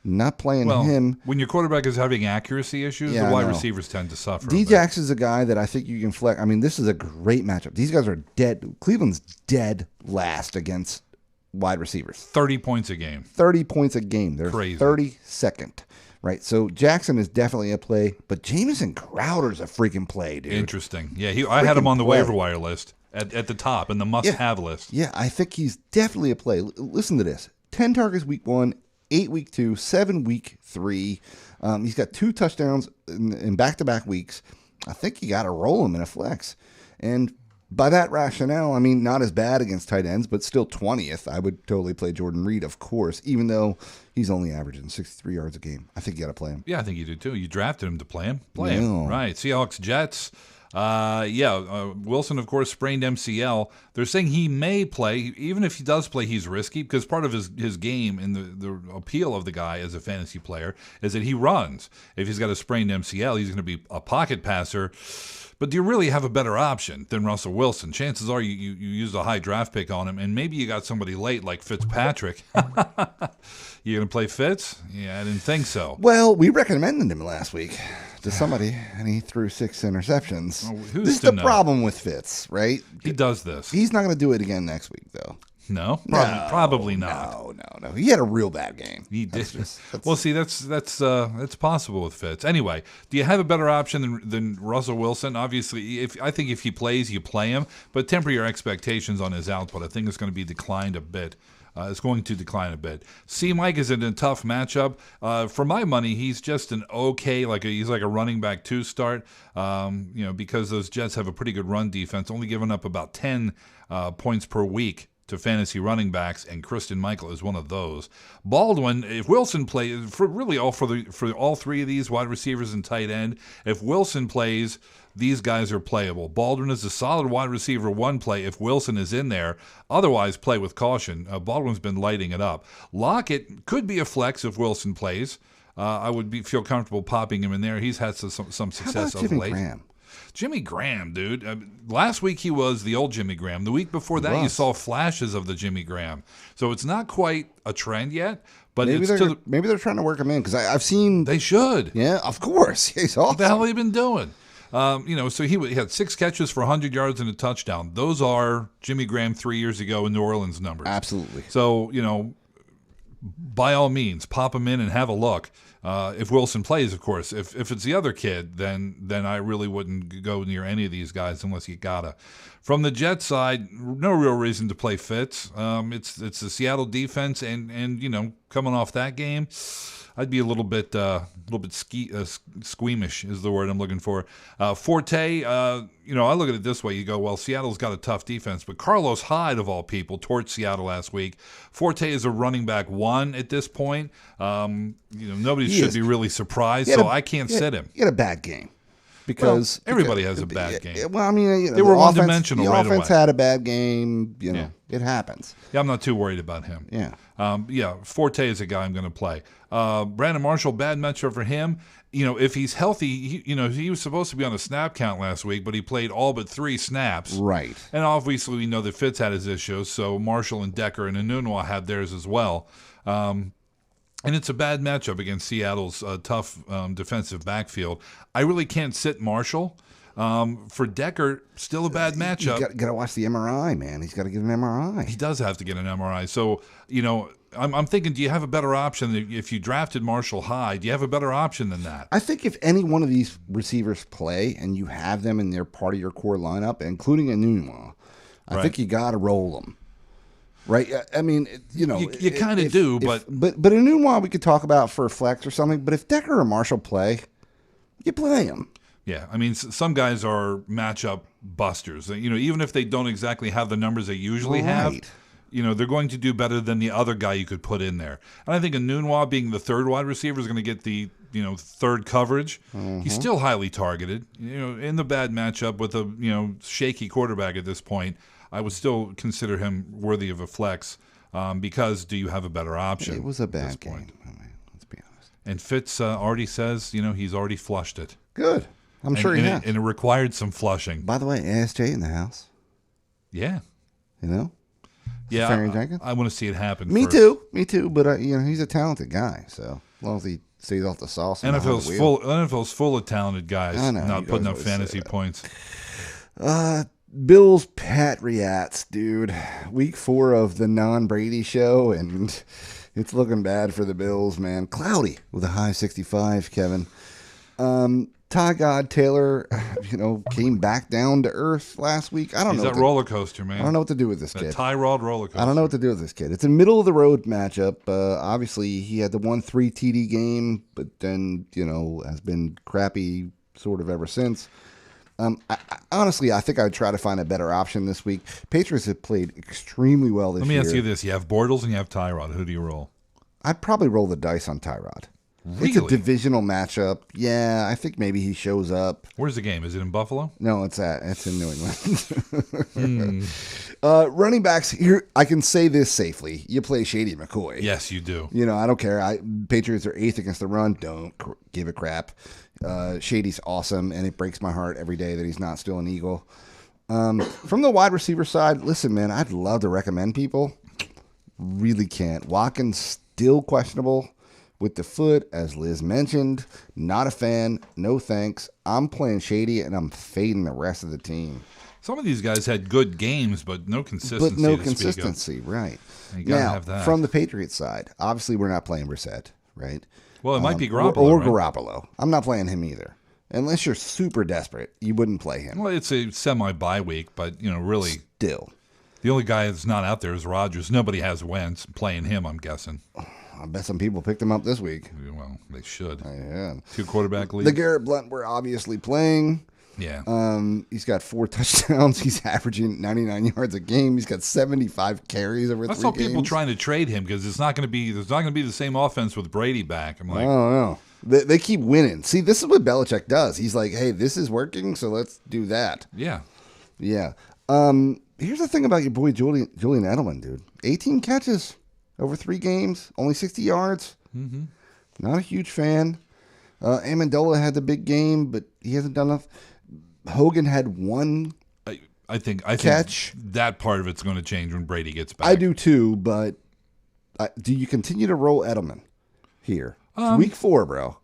Not playing him. When your quarterback is having accuracy issues, the wide receivers tend to suffer. D-Jax is a guy that I think you can flex. I mean, this is a great matchup. These guys are dead. Cleveland's dead last against wide receivers. 30 points a game. 30 points a game. They're crazy. 32nd. Right, so Jackson is definitely a play, but Jamison Crowder's a freaking play, dude. Interesting. Yeah, I had him on the waiver wire list at the top in the must-have list. Yeah, I think he's definitely a play. Listen to this: 10 targets week 1, 8 week 2, 7 week 3. He's got 2 touchdowns in back-to-back weeks. I think you got to roll him in a flex. And by that rationale, I mean, not as bad against tight ends, but still 20th. I would totally play Jordan Reed, of course, even though he's only averaging 63 yards a game. I think you got to play him. Yeah, I think you do too. You drafted him to play him. Play him. Right. Seahawks, Jets. Wilson, of course, sprained MCL. They're saying he may play. Even if he does play, he's risky because part of his game and the appeal of the guy as a fantasy player is that he runs. If he's got a sprained MCL, he's going to be a pocket passer. But do you really have a better option than Russell Wilson? Chances are you used a high draft pick on him, and maybe you got somebody late like Fitzpatrick. You going to play Fitz? Yeah, I didn't think so. Well, we recommended him last week to somebody, and he threw 6 interceptions. Who's this is the problem with Fitz, right? He does this. He's not going to do it again next week, though. No, probably not. No. He had a real bad game. He did. Well, see, that's possible with Fitz. Anyway, do you have a better option than Russell Wilson? Obviously, I think if he plays, you play him, but temper your expectations on his output. I think it's going to be declined a bit. It's going to decline a bit. C. Mike is in a tough matchup. For my money, he's just an okay, he's like a running back 2 start. Because those Jets have a pretty good run defense, only giving up about 10 points per week to fantasy running backs, and Christian Michael is one of those. Baldwin, if Wilson plays, for all 3 of these wide receivers and tight end, if Wilson plays, these guys are playable. Baldwin is a solid wide receiver 1 play if Wilson is in there. Otherwise, play with caution. Baldwin's been lighting it up. Lockett could be a flex if Wilson plays. I would feel comfortable popping him in there. He's had some success of late. Graham? Jimmy Graham, dude. Last week he was the old Jimmy Graham. The week before that, you saw flashes of the Jimmy Graham. So it's not quite a trend yet, but maybe they're trying to work him in because I've seen they should. Yeah, of course. He's awesome. What the hell have they been doing? So he had 6 catches for 100 yards and a touchdown. Those are Jimmy Graham 3 years ago in New Orleans numbers. Absolutely. So by all means, pop him in and have a look. If Wilson plays, of course. If it's the other kid, then I really wouldn't go near any of these guys unless you gotta. From the Jets side, no real reason to play Fitz. It's the Seattle defense, and coming off that game, I'd be a little bit squeamish is the word I'm looking for. Forte, I look at it this way. You go, well, Seattle's got a tough defense, but Carlos Hyde, of all people, torched Seattle last week. Forte is a running back 1 at this point. Nobody should be really surprised, so I can't sit him. He had a bad game. Because everybody has a bad game. Well, I mean, they were one-dimensional right away. The offense had a bad game. It happens. Yeah, I'm not too worried about him. Yeah. Forte is a guy I'm going to play. Brandon Marshall, bad matchup for him. If he's healthy, he was supposed to be on a snap count last week, but he played all but 3 snaps. Right. And obviously we know that Fitz had his issues, so Marshall and Decker and Enunwa had theirs as well. And it's a bad matchup against Seattle's tough defensive backfield. I really can't sit Marshall. For Decker, still a bad matchup. You got to watch the MRI, man. He's got to get an MRI. He does have to get an MRI. So, I'm thinking, do you have a better option if you drafted Marshall high? Do you have a better option than that? I think if any one of these receivers play and you have them and they're part of your core lineup, including Enunwa, I think you got to roll them. Right, I mean, you kind of do, but Enunwa we could talk about for a flex or something. But if Decker or Marshall play, you play them. Yeah, I mean, some guys are matchup busters. Even if they don't exactly have the numbers they usually have, they're going to do better than the other guy you could put in there. And I think Enunwa, being the 3rd wide receiver, is going to get the 3rd coverage. He's still highly targeted. In the bad matchup with a shaky quarterback at this point, I would still consider him worthy of a flex because do you have a better option? It was a bad game. Let's be honest. And Fitz already says, he's already flushed it. Good. I'm sure he has. And it required some flushing. By the way, ASJ in the house. Yeah. Yeah, I want to see it happen. Me too. But he's a talented guy, so as long as he stays off the sauce. NFL's full of talented guys not putting up fantasy points. Bills Patriots, dude. Week 4 of the non-Brady show, and it's looking bad for the Bills, man. Cloudy with a high 65, Kevin. Tyrod Taylor, came back down to earth last week. I don't know. He's that roller coaster, man. I don't know what to do with this kid. Tyrod roller coaster. I don't know what to do with this kid. It's a middle of the road matchup. Obviously, he had the 1-3 TD game, but then has been crappy sort of ever since. Honestly, I think I'd try to find a better option this week. Patriots have played extremely well this year. Let me ask you this. You have Bortles and you have Tyrod. Who do you roll? I'd probably roll the dice on Tyrod. Really? It's a divisional matchup. Yeah, I think maybe he shows up. Where's the game? Is it in Buffalo? No, it's in New England. Running backs, here, I can say this safely. You play Shady McCoy. Yes, you do. I don't care. Patriots are 8th against the run. Don't give a crap. Shady's awesome, and it breaks my heart every day that he's not still an Eagle. From the wide receiver side, listen, man, I'd love to recommend people. Really can't. Watkins still questionable with the foot, as Liz mentioned. Not a fan. No thanks. I'm playing Shady, and I'm fading the rest of the team. Some of these guys had good games, but no consistency. Right. You gotta have that. From the Patriots side, obviously we're not playing Brissett, right? Well, it might be Garoppolo. Or right? Garoppolo. I'm not playing him either. Unless you're super desperate, you wouldn't play him. Well, it's a semi-bye week, but, really. Still. The only guy that's not out there is Rodgers. Nobody has Wentz. Playing him, I'm guessing. I bet some people picked him up this week. Well, they should. Yeah. 2 quarterback league. The Garrett Blount we're obviously playing. Yeah. He's got 4 touchdowns. He's averaging 99 yards a game. He's got 75 carries over 3 games. I saw people trying to trade him because there's not going to be the same offense with Brady back. I'm like, oh no. They keep winning. See, this is what Belichick does. He's like, hey, this is working, so let's do that. Yeah. Yeah. Here's the thing about your boy Julian Edelman, dude. 18 catches over 3 games, only 60 yards. Mm-hmm. Not a huge fan. Amendola had the big game, but he hasn't done enough. Hogan had 1 I think catch. That part of it's going to change when Brady gets back. I do too, but do you continue to roll Edelman here? It's week 4, bro.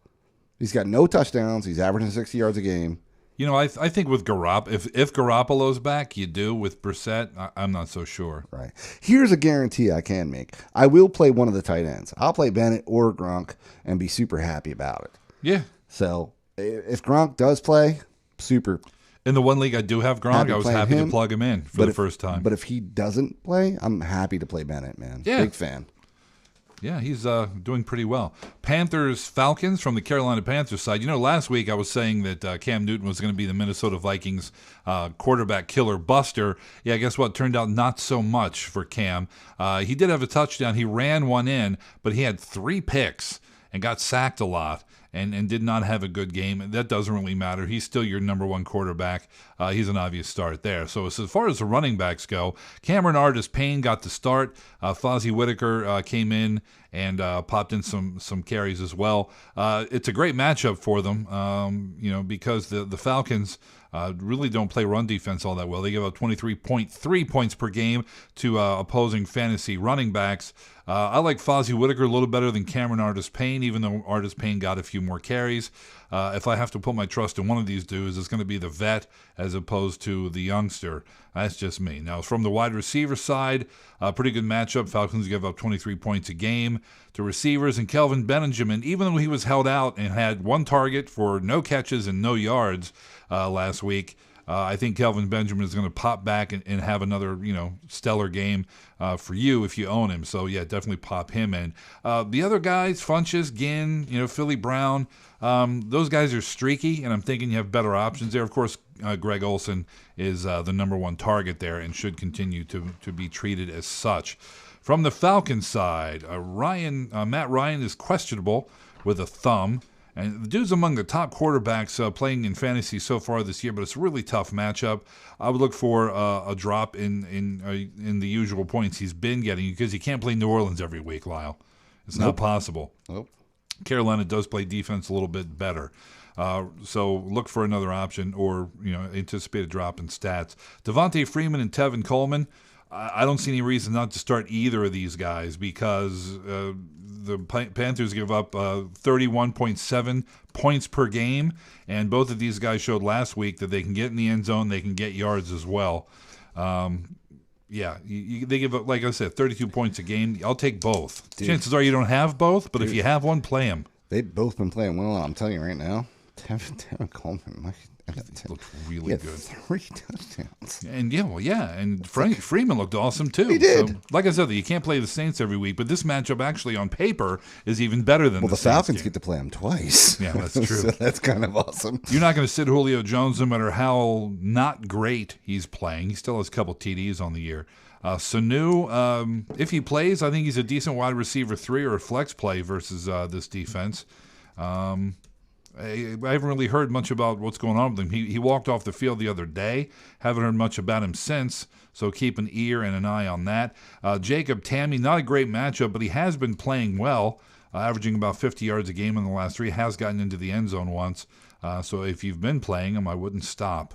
He's got no touchdowns. He's averaging 60 yards a game. I think with if Garoppolo's back, you do. With Brissett, I'm not so sure. Right. Here's a guarantee I can make. I will play one of the tight ends. I'll play Bennett or Gronk and be super happy about it. Yeah. So if Gronk does play, super. In the one league I do have Gronk, I was happy to plug him in for the first time. But if he doesn't play, I'm happy to play Bennett, man. Yeah. Big fan. Yeah, he's doing pretty well. Panthers-Falcons from the Carolina Panthers side. Last week I was saying that Cam Newton was going to be the Minnesota Vikings quarterback killer buster. Yeah, guess what? Turned out not so much for Cam. He did have a touchdown. He ran one in, but he had 3 picks and got sacked a lot. And did not have a good game. That doesn't really matter. He's still your number 1 quarterback. He's an obvious start there. So as far as the running backs go, Cameron Artis-Payne got the start. Fozzie Whitaker came in and popped in some carries as well. It's a great matchup for them, because the Falcons really don't play run defense all that well. They give up 23.3 points per game to opposing fantasy running backs. I like Fozzie Whitaker a little better than Cameron Artis-Payne, even though Artis-Payne got a few more carries. If I have to put my trust in one of these dudes, it's going to be the vet as opposed to the youngster. That's just me. Now, from the wide receiver side, a pretty good matchup. Falcons give up 23 points a game to receivers. And Kelvin Benjamin, even though he was held out and had 1 target for no catches and no yards last week, I think Kelvin Benjamin is going to pop back and have another, stellar game for you if you own him. So, yeah, definitely pop him in. The other guys, Funches, Ginn, Philly Brown, those guys are streaky, and I'm thinking you have better options there. Of course, Greg Olsen is the number 1 target there and should continue to be treated as such. From the Falcons side, Matt Ryan is questionable with a thumb. And the dude's among the top quarterbacks playing in fantasy so far this year, but it's a really tough matchup. I would look for a drop in the usual points he's been getting because he can't play New Orleans every week, Lyle. It's not possible. Nope. Carolina does play defense a little bit better. So look for another option or anticipate a drop in stats. Devontae Freeman and Tevin Coleman, I don't see any reason not to start either of these guys because the Panthers give up 31.7 points per game, and both of these guys showed last week that they can get in the end zone, they can get yards as well. They give up, like I said, 32 points a game. I'll take both. Dude. Chances are you don't have both, but if you have one, play them. They've both been playing well, I'm telling you right now. Tevin Coleman. Looked really good. 3 touchdowns. And and Freeman looked awesome too. He did. So, like I said, you can't play the Saints every week, but this matchup actually on paper is even better than the Saints Falcons game. get to play him twice. Yeah, that's true. So that's kind of awesome. You're not going to sit Julio Jones no matter how not great he's playing. He still has a couple TDs on the year. Sanu, if he plays, I think he's a decent wide receiver 3 or a flex play versus this defense. I haven't really heard much about what's going on with him. He walked off the field the other day. Haven't heard much about him since, so keep an ear and an eye on that. Jacob Tammy, not a great matchup, but he has been playing well, averaging about 50 yards a game in the last 3. Has gotten into the end zone once. So if you've been playing him, I wouldn't stop.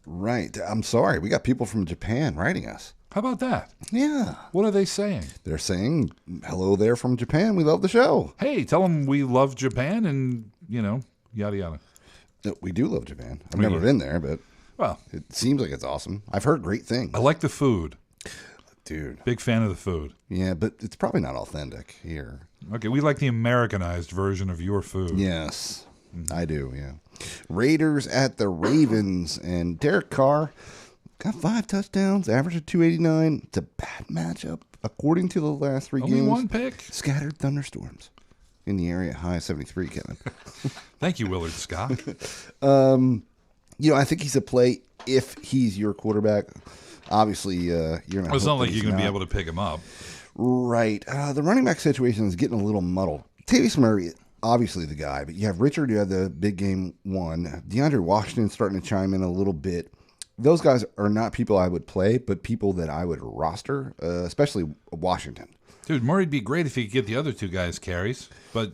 Right. I'm sorry. We got people from Japan writing us. How about that? Yeah. What are they saying? They're saying, hello there from Japan. We love the show. Hey, tell them we love Japan and, yada, yada. No, we do love Japan. I've never been there, but it seems like it's awesome. I've heard great things. I like the food. Dude. Big fan of the food. Yeah, but it's probably not authentic here. Okay, we like the Americanized version of your food. Yes, I do, yeah. Raiders at the Ravens, and Derek Carr got 5 touchdowns, average of 289. It's a bad matchup, according to the last 3 games. Only 1 pick? Scattered thunderstorms in the area, high 73, Kevin. Thank you, Willard Scott. I think he's a play if he's your quarterback. Obviously, you're going to. It's not like you're going to be able to pick him up. Right. The running back situation is getting a little muddled. Tavis Murray, obviously the guy, but you have Richard, you have the big game 1. DeAndre Washington starting to chime in a little bit. Those guys are not people I would play, but people that I would roster, especially Washington. Dude, Murray'd be great if he could get the other 2 guys carries, but,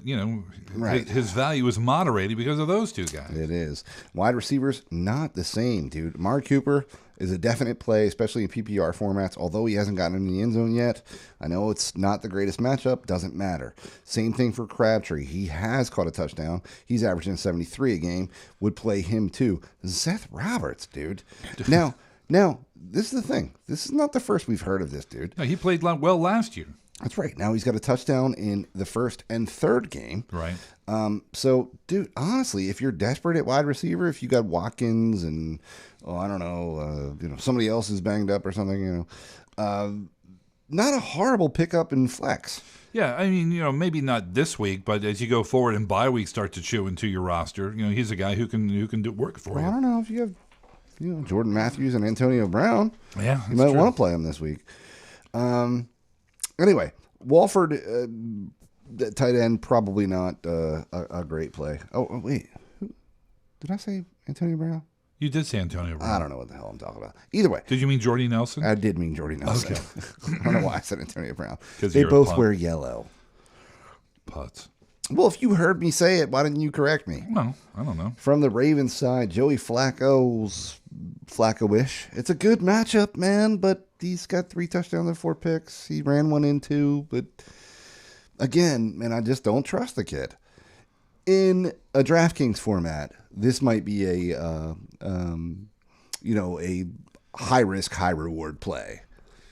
right. his value is moderated because of those 2 guys. It is. Wide receivers, not the same, dude. Amari Cooper is a definite play, especially in PPR formats, although he hasn't gotten in the end zone yet. I know it's not the greatest matchup, doesn't matter. Same thing for Crabtree. He has caught a touchdown. He's averaging 73 a game. Would play him too. Seth Roberts, dude. Now, this is the thing. This is not the first we've heard of this dude. No, he played well last year. That's right. Now he's got a touchdown in the first and third game. Right. So, dude, honestly, if you're desperate at wide receiver, if you got Watkins and, somebody else is banged up or something, not a horrible pickup in flex. Yeah, I mean, maybe not this week, but as you go forward and bye weeks start to chew into your roster, he's a guy who can do work for you. I don't know if you have, Jordan Matthews and Antonio Brown. Yeah, you might want to play him this week. Anyway, Walford, tight end, probably not a great play. Oh, wait. Did I say Antonio Brown? You did say Antonio Brown. I don't know what the hell I'm talking about. Either way. Did you mean Jordy Nelson? I did mean Jordy Nelson. Okay. I don't know why I said Antonio Brown. They both wear yellow. Putts. Well, if you heard me say it, why didn't you correct me? Well, I don't know. From the Ravens side, Joey Flacco's Flacco-ish. It's a good matchup, man, but he's got 3 touchdowns and 4 picks. He ran 1 in 2, but again, man, I just don't trust the kid. In a DraftKings format, this might be a high risk, high reward play.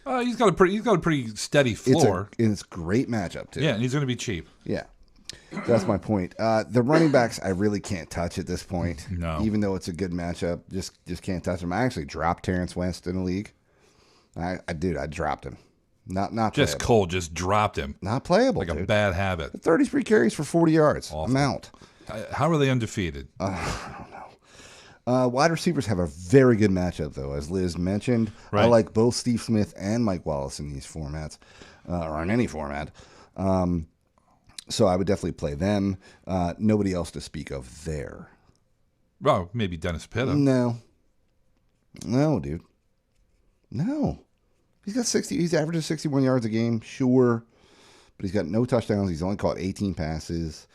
He's got a pretty steady floor. It's a great matchup too. Yeah, and he's going to be cheap. Yeah. That's my point. The running backs I really can't touch at this point. No. Even though it's a good matchup, just can't touch them. I actually dropped Terrence West in the league. I dropped him. Not just playable. cold, just dropped him. Not playable, like dude. A bad habit. 33 carries for 40 yards. Awful. I'm out. How are they undefeated? I don't know. Wide receivers have a very good matchup, though, as Liz mentioned. Right. I like both Steve Smith and Mike Wallace in these formats, or in any format. So I would definitely play them. Nobody else to speak of there. Well, maybe Dennis Pitta. No, dude. No. He's got 60. He's averaging 61 yards a game, sure, but he's got no touchdowns. He's only caught 18 passes.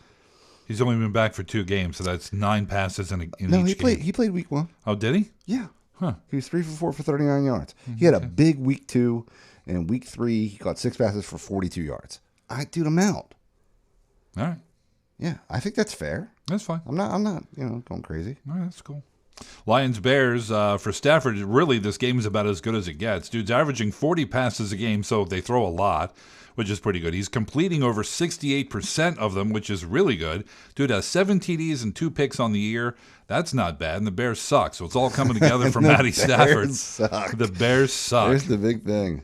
He's only been back for 2 games, so that's 9 passes in each game. He played week 1. Oh, did he? Yeah. Huh. He was 3 for 4 for 39 yards. He had a big week 2, and week 3 he caught 6 passes for 42 yards. I'm out. All right. Yeah, I think that's fair. That's fine. I'm not going crazy. All right, that's cool. Lions-Bears, for Stafford, really this game is about as good as it gets. Dude's averaging 40 passes a game, so they throw a lot, which is pretty good. He's completing over 68% of them, which is really good. Dude has 7 TDs and 2 picks on the year. That's not bad, and the Bears suck, so it's all coming together for Matty Stafford. The Bears suck. There's the big thing.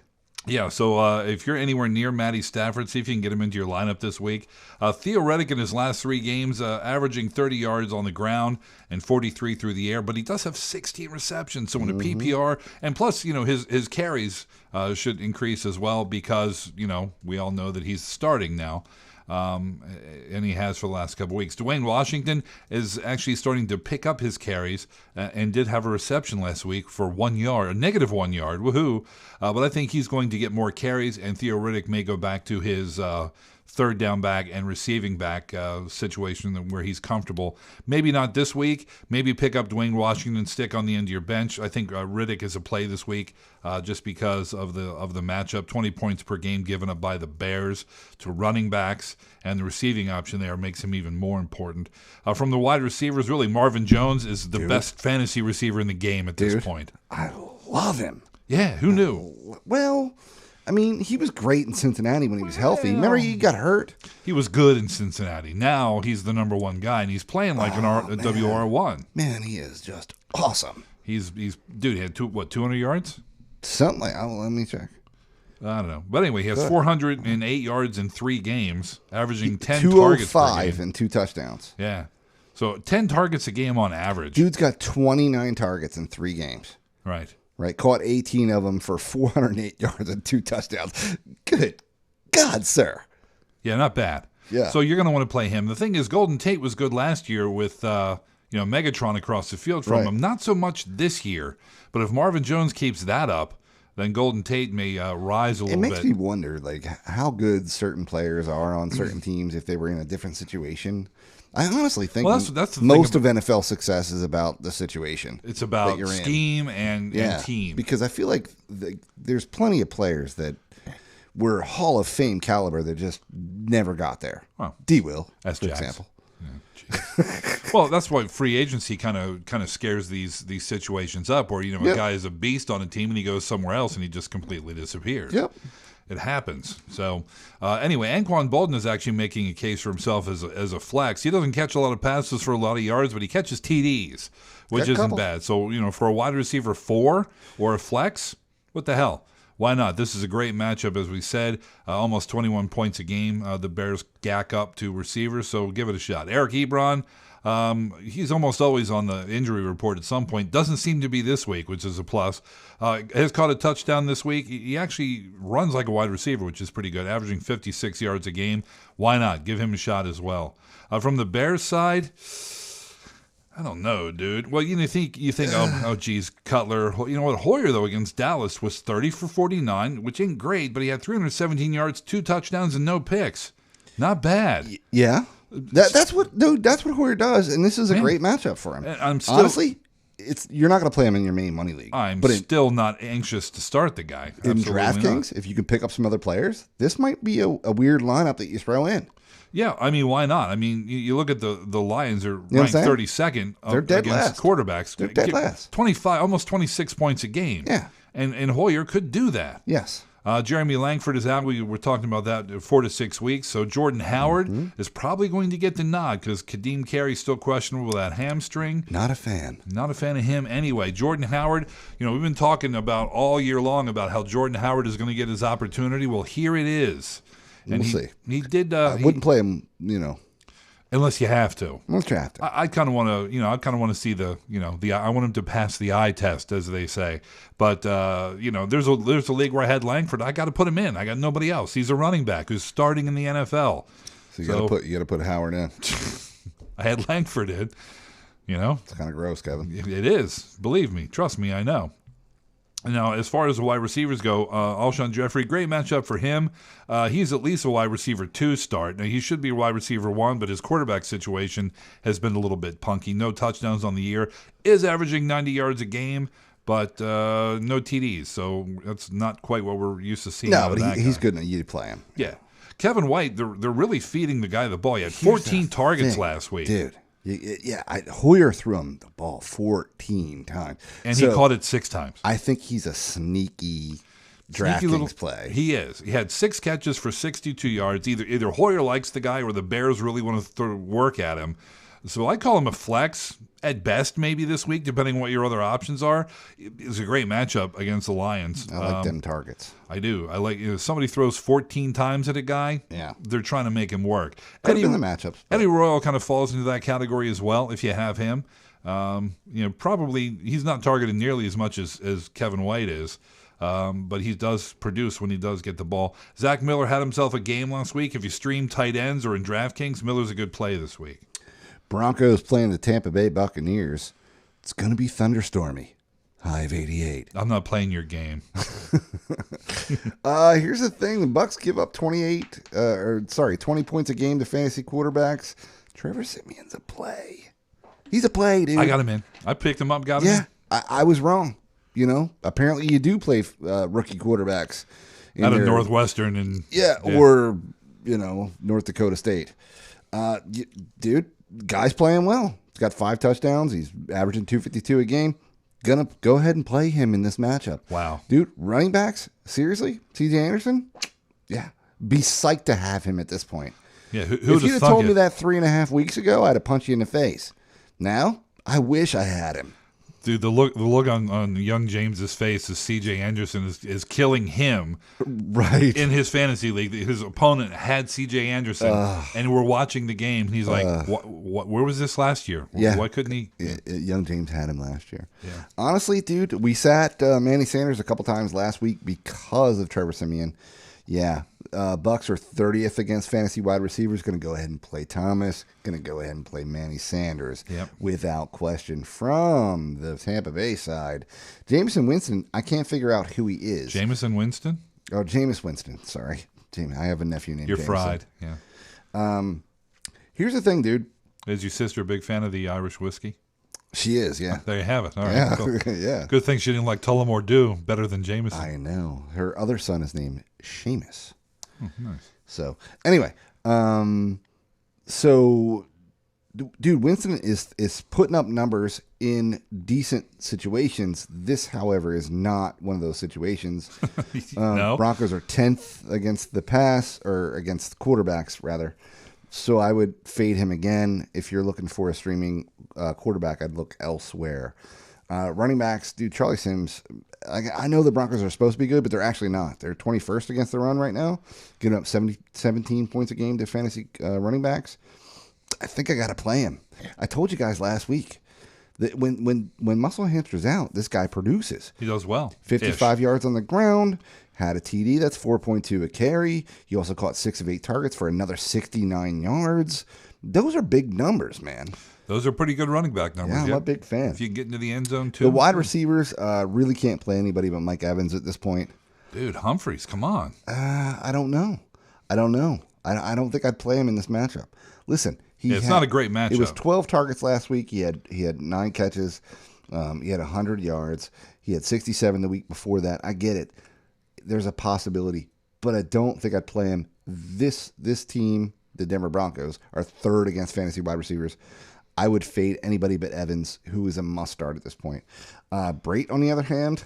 Yeah, so if you're anywhere near Matty Stafford, see if you can get him into your lineup this week. Theo Riddick in his last 3 games, averaging 30 yards on the ground and 43 through the air, but he does have 16 receptions. So in a PPR, and plus, his carries should increase as well because, we all know that he's starting now. And he has for the last couple of weeks. Dwayne Washington is actually starting to pick up his carries and did have a reception last week for 1 yard, a negative 1 yard, woohoo. But I think he's going to get more carries, and Theo Riddick may go back to his third down back and receiving back situation where he's comfortable. Maybe not this week. Maybe pick up Dwayne Washington, stick on the end of your bench. I think Riddick is a play this week just because of the matchup. 20 points per game given up by the Bears to running backs, and the receiving option there makes him even more important. From the wide receivers, really, Marvin Jones is the best fantasy receiver in the game at this point. I love him. Yeah, who knew? Well, I mean, he was great in Cincinnati when he was healthy. Remember, he got hurt? He was good in Cincinnati. Now he's the number 1 guy, and he's playing like a WR1. Man, he is just awesome. Dude, he had 200 yards? Something like, let me check. I don't know. But anyway, he has 408 yards in 3 games, averaging 10 targets per game. 205 and 2 touchdowns. Yeah. So 10 targets a game on average. Dude's got 29 targets in 3 games. Right. Caught 18 of them for 408 yards and 2 touchdowns. Good God, sir. Yeah, not bad. Yeah. So you're going to want to play him. The thing is, Golden Tate was good last year with Megatron across the field from him. Not so much this year. But if Marvin Jones keeps that up, then Golden Tate may rise a little bit. It makes me wonder, how good certain players are on certain teams if they were in a different situation. I honestly think that's most of NFL success is about the situation. It's about scheme and team. Because I feel like there's plenty of players that were Hall of Fame caliber that just never got there. Well, D. Will, for Jax. example. Yeah, well, that's why free agency kind of scares these situations up, where a guy is a beast on a team and he goes somewhere else and he just completely disappears. Yep. It happens. So, anyway, Anquan Bolden is actually making a case for himself as a flex. He doesn't catch a lot of passes for a lot of yards, but he catches TDs, which isn't bad. So, for a wide receiver 4 or a flex, what the hell? Why not? This is a great matchup, as we said. Almost 21 points a game. The Bears gack up to receivers, so give it a shot. Eric Ebron, he's almost always on the injury report at some point. Doesn't seem to be this week, which is a plus. Has caught a touchdown this week. He actually runs like a wide receiver, which is pretty good, averaging 56 yards a game. Why not? Give him a shot as well. From the Bears side, I don't know, dude. Well, you think, oh, geez, Cutler. You know what? Hoyer, though, against Dallas was 30 for 49, which ain't great, but he had 317 yards, 2 touchdowns, and no picks. Not bad. Yeah. That's what Hoyer does, and this is a great matchup for him. Honestly, you're not going to play him in your main money league. I'm still not anxious to start the guy. In DraftKings, if you can pick up some other players, this might be a weird lineup that you throw in. Yeah, I mean, why not? I mean, you look at the Lions are ranked 32nd against quarterbacks. They're dead last. 25, almost 26 points a game. Yeah. And Hoyer could do that. Yes. Jeremy Langford is out. We were talking about that 4 to 6 weeks. So Jordan Howard is probably going to get the nod because Kadeem Carey's still questionable with that hamstring. Not a fan. Not a fan of him anyway. Jordan Howard, we've been talking about all year long about how Jordan Howard is going to get his opportunity. Well, here it is. And we'll see. He did. I wouldn't play him, unless you have to. Unless you have to. I kind of want to, I kind of want to see I want him to pass the eye test, as they say. But there's a league where I had Langford. I got to put him in. I got nobody else. He's a running back who's starting in the NFL. So you got to put Howard in. I had Langford in. It's kind of gross, Kevin. It is. Believe me. Trust me. I know. Now, as far as the wide receivers go, Alshon Jeffrey, great matchup for him. He's at least a wide receiver 2 start. Now, he should be a wide receiver 1, but his quarterback situation has been a little bit punky. No touchdowns on the year. Is averaging 90 yards a game, but no TDs. So that's not quite what we're used to seeing. No, but he's good enough. You play him. Yeah. Kevin White, they're really feeding the guy the ball. He had 14 targets last week. Dude. Yeah, Hoyer threw him the ball 14 times. And he caught it 6 times. I think he's a sneaky DraftKings play. He is. He had 6 catches for 62 yards. Either Hoyer likes the guy or the Bears really want to throw work at him. So I call him a flex at best maybe this week, depending on what your other options are. It's a great matchup against the Lions. I like them targets. I do. I like somebody throws 14 times at a guy. Yeah. They're trying to make him work. Could have been the matchups. Eddie Royal kind of falls into that category as well if you have him. Probably he's not targeted nearly as much as Kevin White is. But he does produce when he does get the ball. Zach Miller had himself a game last week. If you stream tight ends or in DraftKings, Miller's a good play this week. Broncos playing the Tampa Bay Buccaneers. It's going to be thunderstormy. High of 88. I'm not playing your game. Here's the thing. The Bucs give up 20 points a game to fantasy quarterbacks. Trevor Siemian's a play. He's a play, dude. I got him in. I picked him up, got him in. Yeah, I was wrong. Apparently you do play rookie quarterbacks. Out of Northwestern. Or, North Dakota State. Dude, guy's playing well. He's got 5 touchdowns. He's averaging 252 a game. Gonna go ahead and play him in this matchup. Wow. Dude, running backs? Seriously? C.J. Anderson? Yeah. Be psyched to have him at this point. Yeah, if you'd have told me that 3.5 weeks ago, I'd have punched you in the face. Now, I wish I had him. Dude, the look on young James's face as C.J. Anderson is killing him. Right. In his fantasy league, his opponent had C.J. Anderson, and we're watching the game. And he's like, "What? Where was this last year? Yeah. Why couldn't he?" Young James had him last year. Yeah. Honestly, dude, we sat Manny Sanders a couple times last week because of Trevor Siemian. Yeah. Bucks are 30th against fantasy wide receivers. Going to go ahead and play Thomas. Going to go ahead and play Manny Sanders without question. From the Tampa Bay side, Jameson Winston, I can't figure out who he is. Jameson Winston? Oh, Jameis Winston. Sorry. I have a nephew named You're Jameson. fried. Yeah. Here's the thing, dude. Is your sister a big fan of the Irish whiskey? She is, yeah. There you have it. All right. Yeah, Cool. yeah. Good thing she didn't like Tullamore Dew better than Jameson. I know. Her other son is named Seamus. Oh, nice. So, anyway, dude, Winston is putting up numbers in decent situations. This, however, is not one of those situations. No. Broncos are 10th against the pass, or against quarterbacks, rather. So I would fade him again. If you're looking for a streaming quarterback, I'd look elsewhere. Running backs, dude, Charlie Sims. I know the Broncos are supposed to be good, but they're actually not. They're 21st against the run right now, giving up 17 points a game to fantasy running backs. I think I got to play him. I told you guys last week that when Muscle Hamster's out, this guy produces. He does well. 55 yards on the ground, had a TD. That's 4.2 a carry. He also caught 6 of 8 targets for another 69 yards. Those are big numbers, man. Those are pretty good running back numbers. Yeah, I'm a big fan. If you can get into the end zone, too. The wide receivers really can't play anybody but Mike Evans at this point. Dude, Humphreys, come on. I don't know. I don't think I'd play him in this matchup. Listen, it's not a great matchup. It was 12 targets last week. He had 9 catches. He had 100 yards. He had 67 the week before that. I get it. There's a possibility, but I don't think I'd play him. This team, the Denver Broncos, are 3rd against fantasy wide receivers. I would fade anybody but Evans, who is a must start at this point. Brait, on the other hand,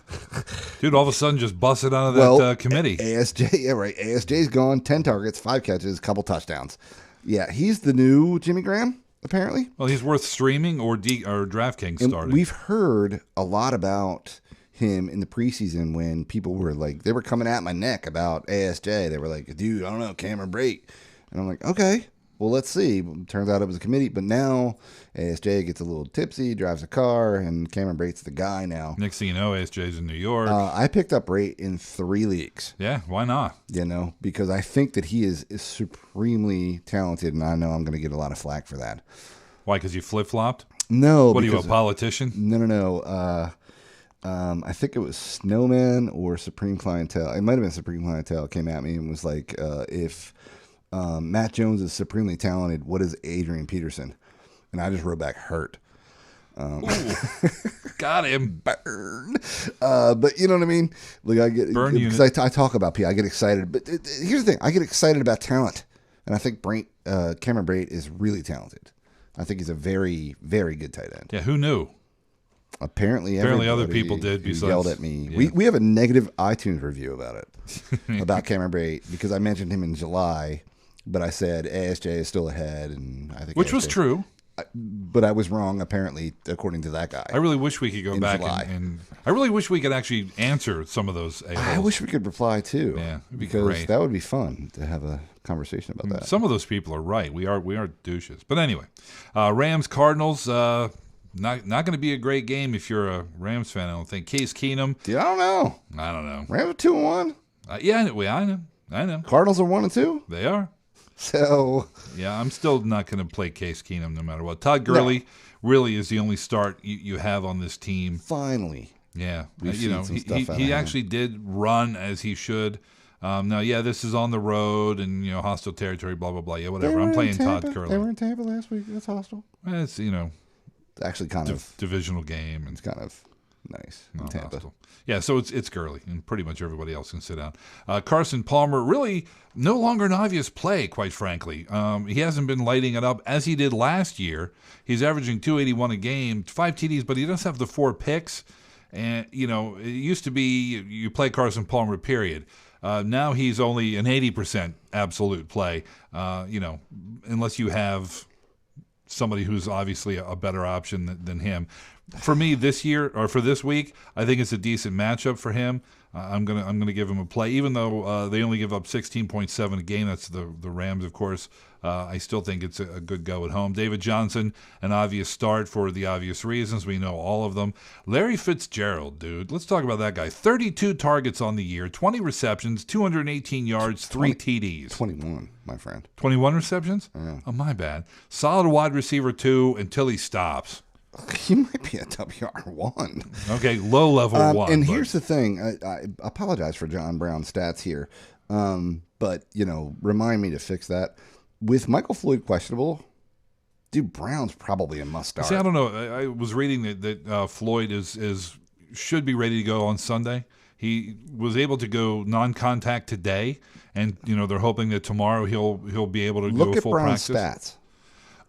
dude, all of a sudden just busted out of that committee. ASJ, yeah, right. ASJ's gone, 10 targets, 5 catches, couple touchdowns. Yeah, he's the new Jimmy Graham, apparently. Well, he's worth streaming or DraftKings starting. We've heard a lot about him in the preseason when people were like, they were coming at my neck about ASJ. They were like, dude, I don't know, Cameron Brait. And I'm like, okay. Well, let's see. Turns out it was a committee, but now ASJ gets a little tipsy, drives a car, and Cameron Brait's the guy now. Next thing you know, ASJ's in New York. I picked up Brait in 3 leagues. Yeah, why not? Because I think that he is supremely talented, and I know I'm going to get a lot of flack for that. Why, because you flip-flopped? No. What are you, a politician? No. I think it was Snowman or Supreme Clientele. It might have been Supreme Clientele came at me and was like, if Matt Jones is supremely talented, what is Adrian Peterson? And I just wrote back, hurt. Got him. Burn. But you know what I mean? Like I get Burn because I talk about P. I get excited. But here's the thing: I get excited about talent, and I think Cameron Brait is really talented. I think he's a very, very good tight end. Yeah, who knew? Apparently other people did. Besides, yelled at me. Yeah. We have a negative iTunes review about it, about Cameron Brate, because I mentioned him in July, but I said ASJ is still ahead, and I think which was true. But I was wrong, apparently, according to that guy. I really wish we could go back and I really wish we could actually answer some of those a-holes. I wish we could reply too. Yeah, it'd be because great. That would be fun to have a conversation about that. Some of those people are right. We are douches. But anyway, Rams Cardinals. Not going to be a great game if you're a Rams fan. I don't think. Case Keenum. Dude, I don't know. Rams are 2-1. Yeah, I know. Cardinals are 1-2. They are. So yeah, I'm still not going to play Case Keenum no matter what. Todd Gurley really is the only start you have on this team. Finally, yeah, he actually did run as he should. Now, yeah, this is on the road and hostile territory, blah blah blah. Yeah, whatever. I'm playing Todd Gurley. They were in Tampa last week. That's hostile. It's actually kind of divisional game. It's kind of nice in Tampa. Hostile. Yeah, so it's Gurley, and pretty much everybody else can sit down. Carson Palmer, really no longer an obvious play, quite frankly. He hasn't been lighting it up as he did last year. He's averaging 281 a game, 5 TDs, but he does have the 4 picks. And, it used to be you play Carson Palmer, period. Now he's only an 80% absolute play, unless you have somebody who's obviously a better option than him. For me this year, or for this week, I think it's a decent matchup for him. I'm gonna give him a play, even though they only give up 16.7 a game. That's the Rams, of course. I still think it's a good go at home. David Johnson, an obvious start for the obvious reasons. We know all of them. Larry Fitzgerald, dude. Let's talk about that guy. 32 targets on the year, 20 receptions, 218 yards, 3 TDs. 21, my friend. 21 receptions? Yeah. Oh, my bad. Solid wide receiver 2 until he stops. He might be a WR1. Okay, low level 1. And here's the thing. I apologize for John Brown's stats here. But, remind me to fix that. With Michael Floyd questionable, dude, Brown's probably a must start. See, I don't know. I was reading that Floyd should be ready to go on Sunday. He was able to go non-contact today, and they're hoping that tomorrow he'll be able to go full practice. Look at Brown's stats.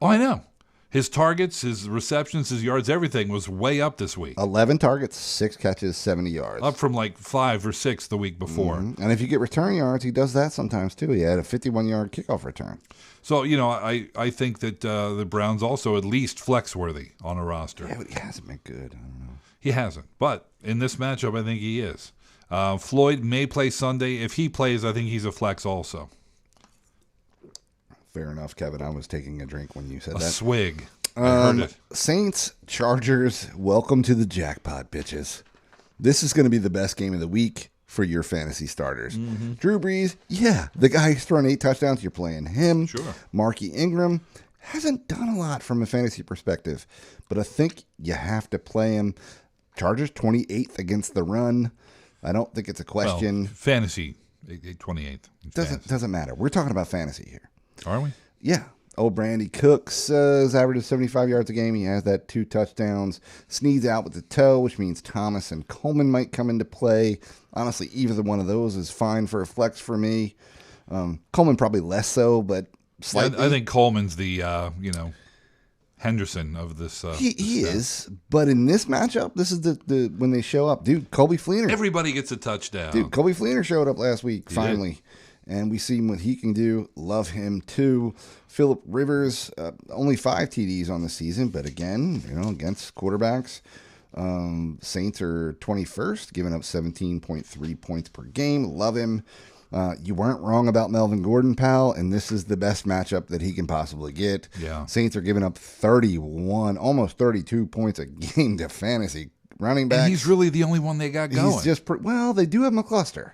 Oh, I know. His targets, his receptions, his yards, everything was way up this week. 11 targets, 6 catches, 70 yards. Up from like 5 or 6 the week before. Mm-hmm. And if you get return yards, he does that sometimes too. He had a 51-yard kickoff return. So, I think that the Browns also at least flex-worthy on a roster. Yeah, but he hasn't been good. I don't know. He hasn't. But in this matchup, I think he is. Floyd may play Sunday. If he plays, I think he's a flex also. Fair enough, Kevin. I was taking a drink when you said A that. swig. I heard it. Saints, Chargers, welcome to the jackpot, bitches. This is going to be the best game of the week for your fantasy starters. Mm-hmm. Drew Brees, the guy who's thrown 8 touchdowns, you're playing him. Sure. Marky Ingram hasn't done a lot from a fantasy perspective, but I think you have to play him. Chargers 28th against the run. I don't think it's a question. Well, fantasy, 28th. Doesn't matter. We're talking about fantasy here. Are we? Yeah. Old Brandy Cooks is averaging 75 yards a game. He has that 2 touchdowns. Sneed's out with the toe, which means Thomas and Coleman might come into play. Honestly, either one of those is fine for a flex for me. Coleman probably less so, but slightly. I think Coleman's the Henderson of this. He is, but in this matchup, this is the when they show up, dude. Colby Fleener. Everybody gets a touchdown. Dude, Colby Fleener showed up last week finally. And we see what he can do. Love him, too. Phillip Rivers, only 5 TDs on the season. But again, against quarterbacks, Saints are 21st, giving up 17.3 points per game. Love him. You weren't wrong about Melvin Gordon, pal. And this is the best matchup that he can possibly get. Yeah. Saints are giving up 31, almost 32 points a game to fantasy running backs. And he's really the only one they got going. He's just, they do have McCluster.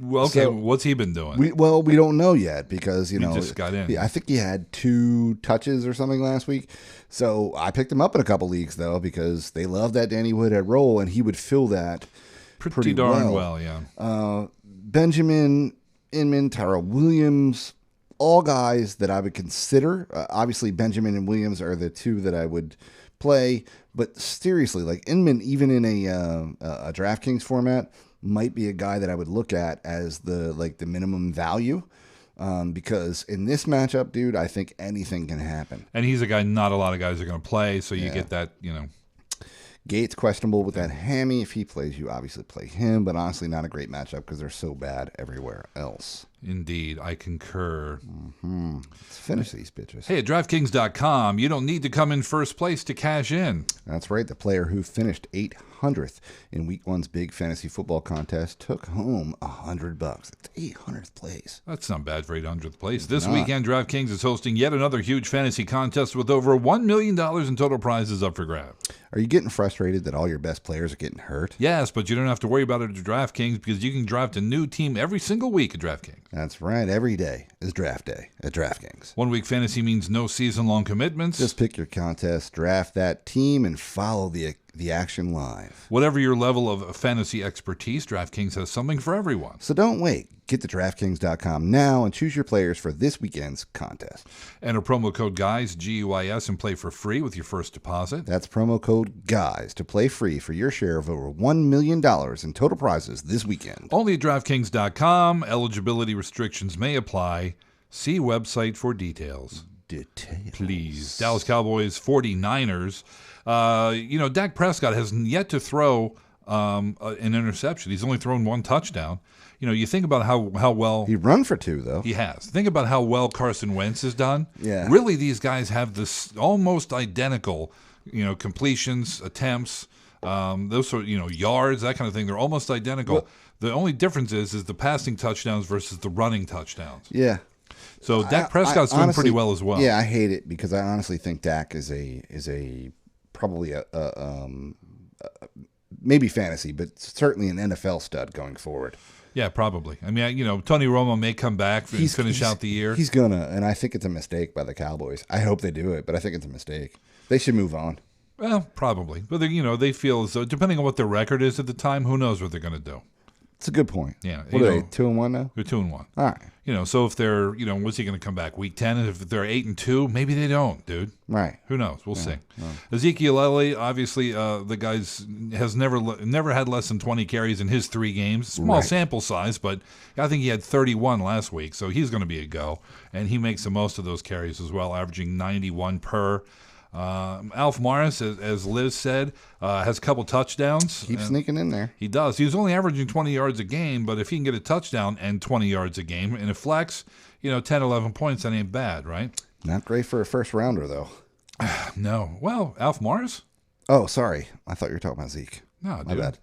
Well, okay, what's he been doing? We don't know yet because, he just got in. I think he had 2 touches or something last week. So I picked him up in a couple leagues, though, because they love that Danny Woodhead role, and he would fill that pretty darn well, yeah. Benjamin, Inman, Tyrell Williams, all guys that I would consider. Obviously, Benjamin and Williams are the 2 that I would play. But seriously, like Inman, even in a DraftKings format, might be a guy that I would look at as the minimum value. Because in this matchup, dude, I think anything can happen. And he's a guy not a lot of guys are going to play, so you get that, Gates questionable with that hammy. If he plays, you obviously play him, but honestly, not a great matchup because they're so bad everywhere else. Indeed, I concur. Let's finish these bitches. Hey, at DraftKings.com, you don't need to come in first place to cash in. That's right. The player who finished 800th in Week 1's big fantasy football contest took home $100. That's 800th place. That's not bad for 800th place. This weekend, DraftKings is hosting yet another huge fantasy contest with over $1 million in total prizes up for grabs. Are you getting frustrated that all your best players are getting hurt? Yes, but you don't have to worry about it at DraftKings because you can draft a new team every single week at DraftKings. That's right. Every day is draft day at DraftKings. 1 week fantasy means no season-long commitments. Just pick your contest, draft that team, and follow the action live. Whatever your level of fantasy expertise, DraftKings has something for everyone. So don't wait. Get to DraftKings.com now and choose your players for this weekend's contest. Enter promo code GUYS, G-U-I-S, and play for free with your first deposit. That's promo code GUYS to play free for your share of over $1 million in total prizes this weekend. Only at DraftKings.com. Eligibility restrictions may apply. See website for details. Please. Dallas Cowboys 49ers. Dak Prescott has yet to throw an interception. He's only thrown one touchdown. You think about how well he run for 2 though. He has. Think about how well Carson Wentz has done. Yeah. Really, these guys have this almost identical, completions, attempts, those sort of, yards, that kind of thing. They're almost identical. Well, the only difference is the passing touchdowns versus the running touchdowns. Yeah. So Dak Prescott's doing honestly, pretty well as well. Yeah, I hate it because I honestly think Dak is a probably a maybe fantasy, but certainly an NFL stud going forward. Yeah, probably. I mean, Tony Romo may come back and finish out the year. He's gonna, and I think it's a mistake by the Cowboys. I hope they do it, but I think it's a mistake. They should move on. Well, probably, but they feel as though, depending on what their record is at the time, who knows what they're going to do. It's a good point. Yeah, what are they, 2-1 now? They're 2-1. All right. So if they're, what's he going to come back? Week 10? If they're 8-2, maybe they don't, dude. Right. Who knows? We'll see. Ezekiel Elliott, obviously, the guy's has never had less than 20 carries in his 3 games. Small sample size, but I think he had 31 last week, so he's going to be a go. And he makes the most of those carries as well, averaging 91 per. Alf Morris, as Liz said, has a couple touchdowns. Keep sneaking in there. He does. He was only averaging 20 yards a game, but if he can get a touchdown and 20 yards a game in a flex, 10, 11 points, that ain't bad, right? Not great for a first rounder, though. No. Well, Alf Morris? Oh, sorry. I thought you were talking about Zeke. No, dude. My bad.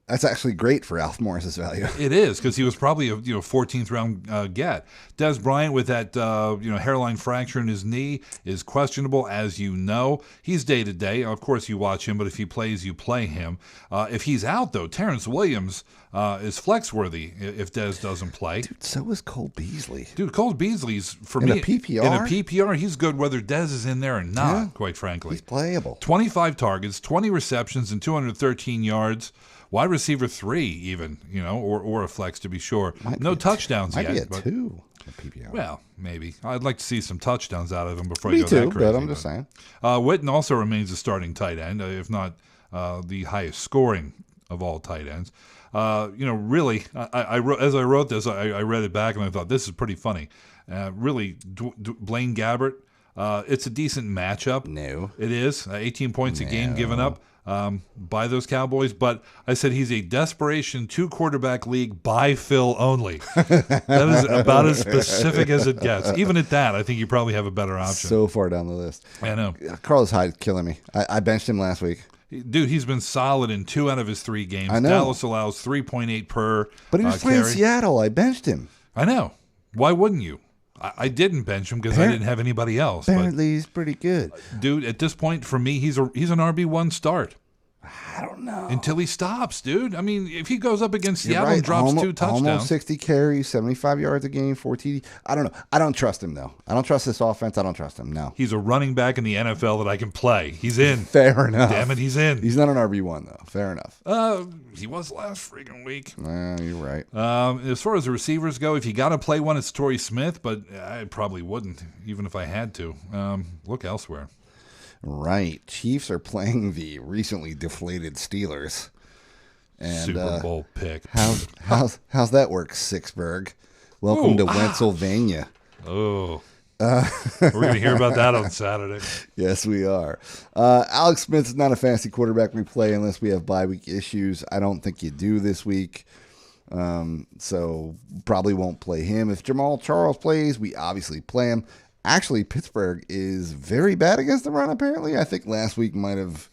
That's actually great for Alf Morris's value. It is, because he was probably a 14th round get. Des Bryant with that hairline fracture in his knee is questionable, as you know. He's day to day. Of course, you watch him, but if he plays, you play him. If he's out though, Terrence Williams is flex worthy if Des doesn't play. Dude, so is Cole Beasley. Dude, Cole Beasley's for in me a PPR. In a PPR, he's good whether Des is in there or not. Yeah, quite frankly, he's playable. 25 targets, 20 receptions, and 213 yards. Wide receiver 3, even, or a flex to be sure. No touchdowns yet. Might be a 2 at PPR. Well, maybe. I'd like to see some touchdowns out of him before Me I go too, that crazy. but I'm just saying. Witten also remains a starting tight end, if not the highest scoring of all tight ends. Really, I as I wrote this, I read it back and I thought this is pretty funny. Really, Blaine Gabbert. It's a decent matchup. No, it is 18 points a game given up by those Cowboys, but I said he's a desperation 2-quarterback league by Phil only. That is about as specific as it gets. Even at that, I think you probably have a better option. So far down the list. I know. Carlos Hyde's killing me. I benched him last week. Dude, he's been solid in 2 out of his 3 games. I know. Dallas allows 3.8 per But he was playing carry. Seattle. I benched him. I know. Why wouldn't you? I didn't bench him because I didn't have anybody else. Apparently, he's pretty good. Dude, at this point, for me, he's an RB1 start. I don't know. Until he stops, dude. I mean, if he goes up against Seattle and drops 2 touchdowns. Almost 60 carries, 75 yards a game, 4 TD. I don't know. I don't trust him, though. I don't trust this offense. I don't trust him, no. He's a running back in the NFL that I can play. He's in. Fair enough. Damn it, he's in. He's not an RB1, though. Fair enough. He was last freaking week. You're right. As far as the receivers go, if you got to play one, it's Torrey Smith, but I probably wouldn't, even if I had to. Look elsewhere. Right. Chiefs are playing the recently deflated Steelers. And, Super Bowl pick. How's that work, Sixburg? Welcome to Pennsylvania. Oh. We're going to hear about that on Saturday. Yes, we are. Alex Smith's not a fantasy quarterback we play unless we have bye week issues. I don't think you do this week. So probably won't play him. If Jamal Charles plays, we obviously play him. Actually, Pittsburgh is very bad against the run, apparently. I think last week might have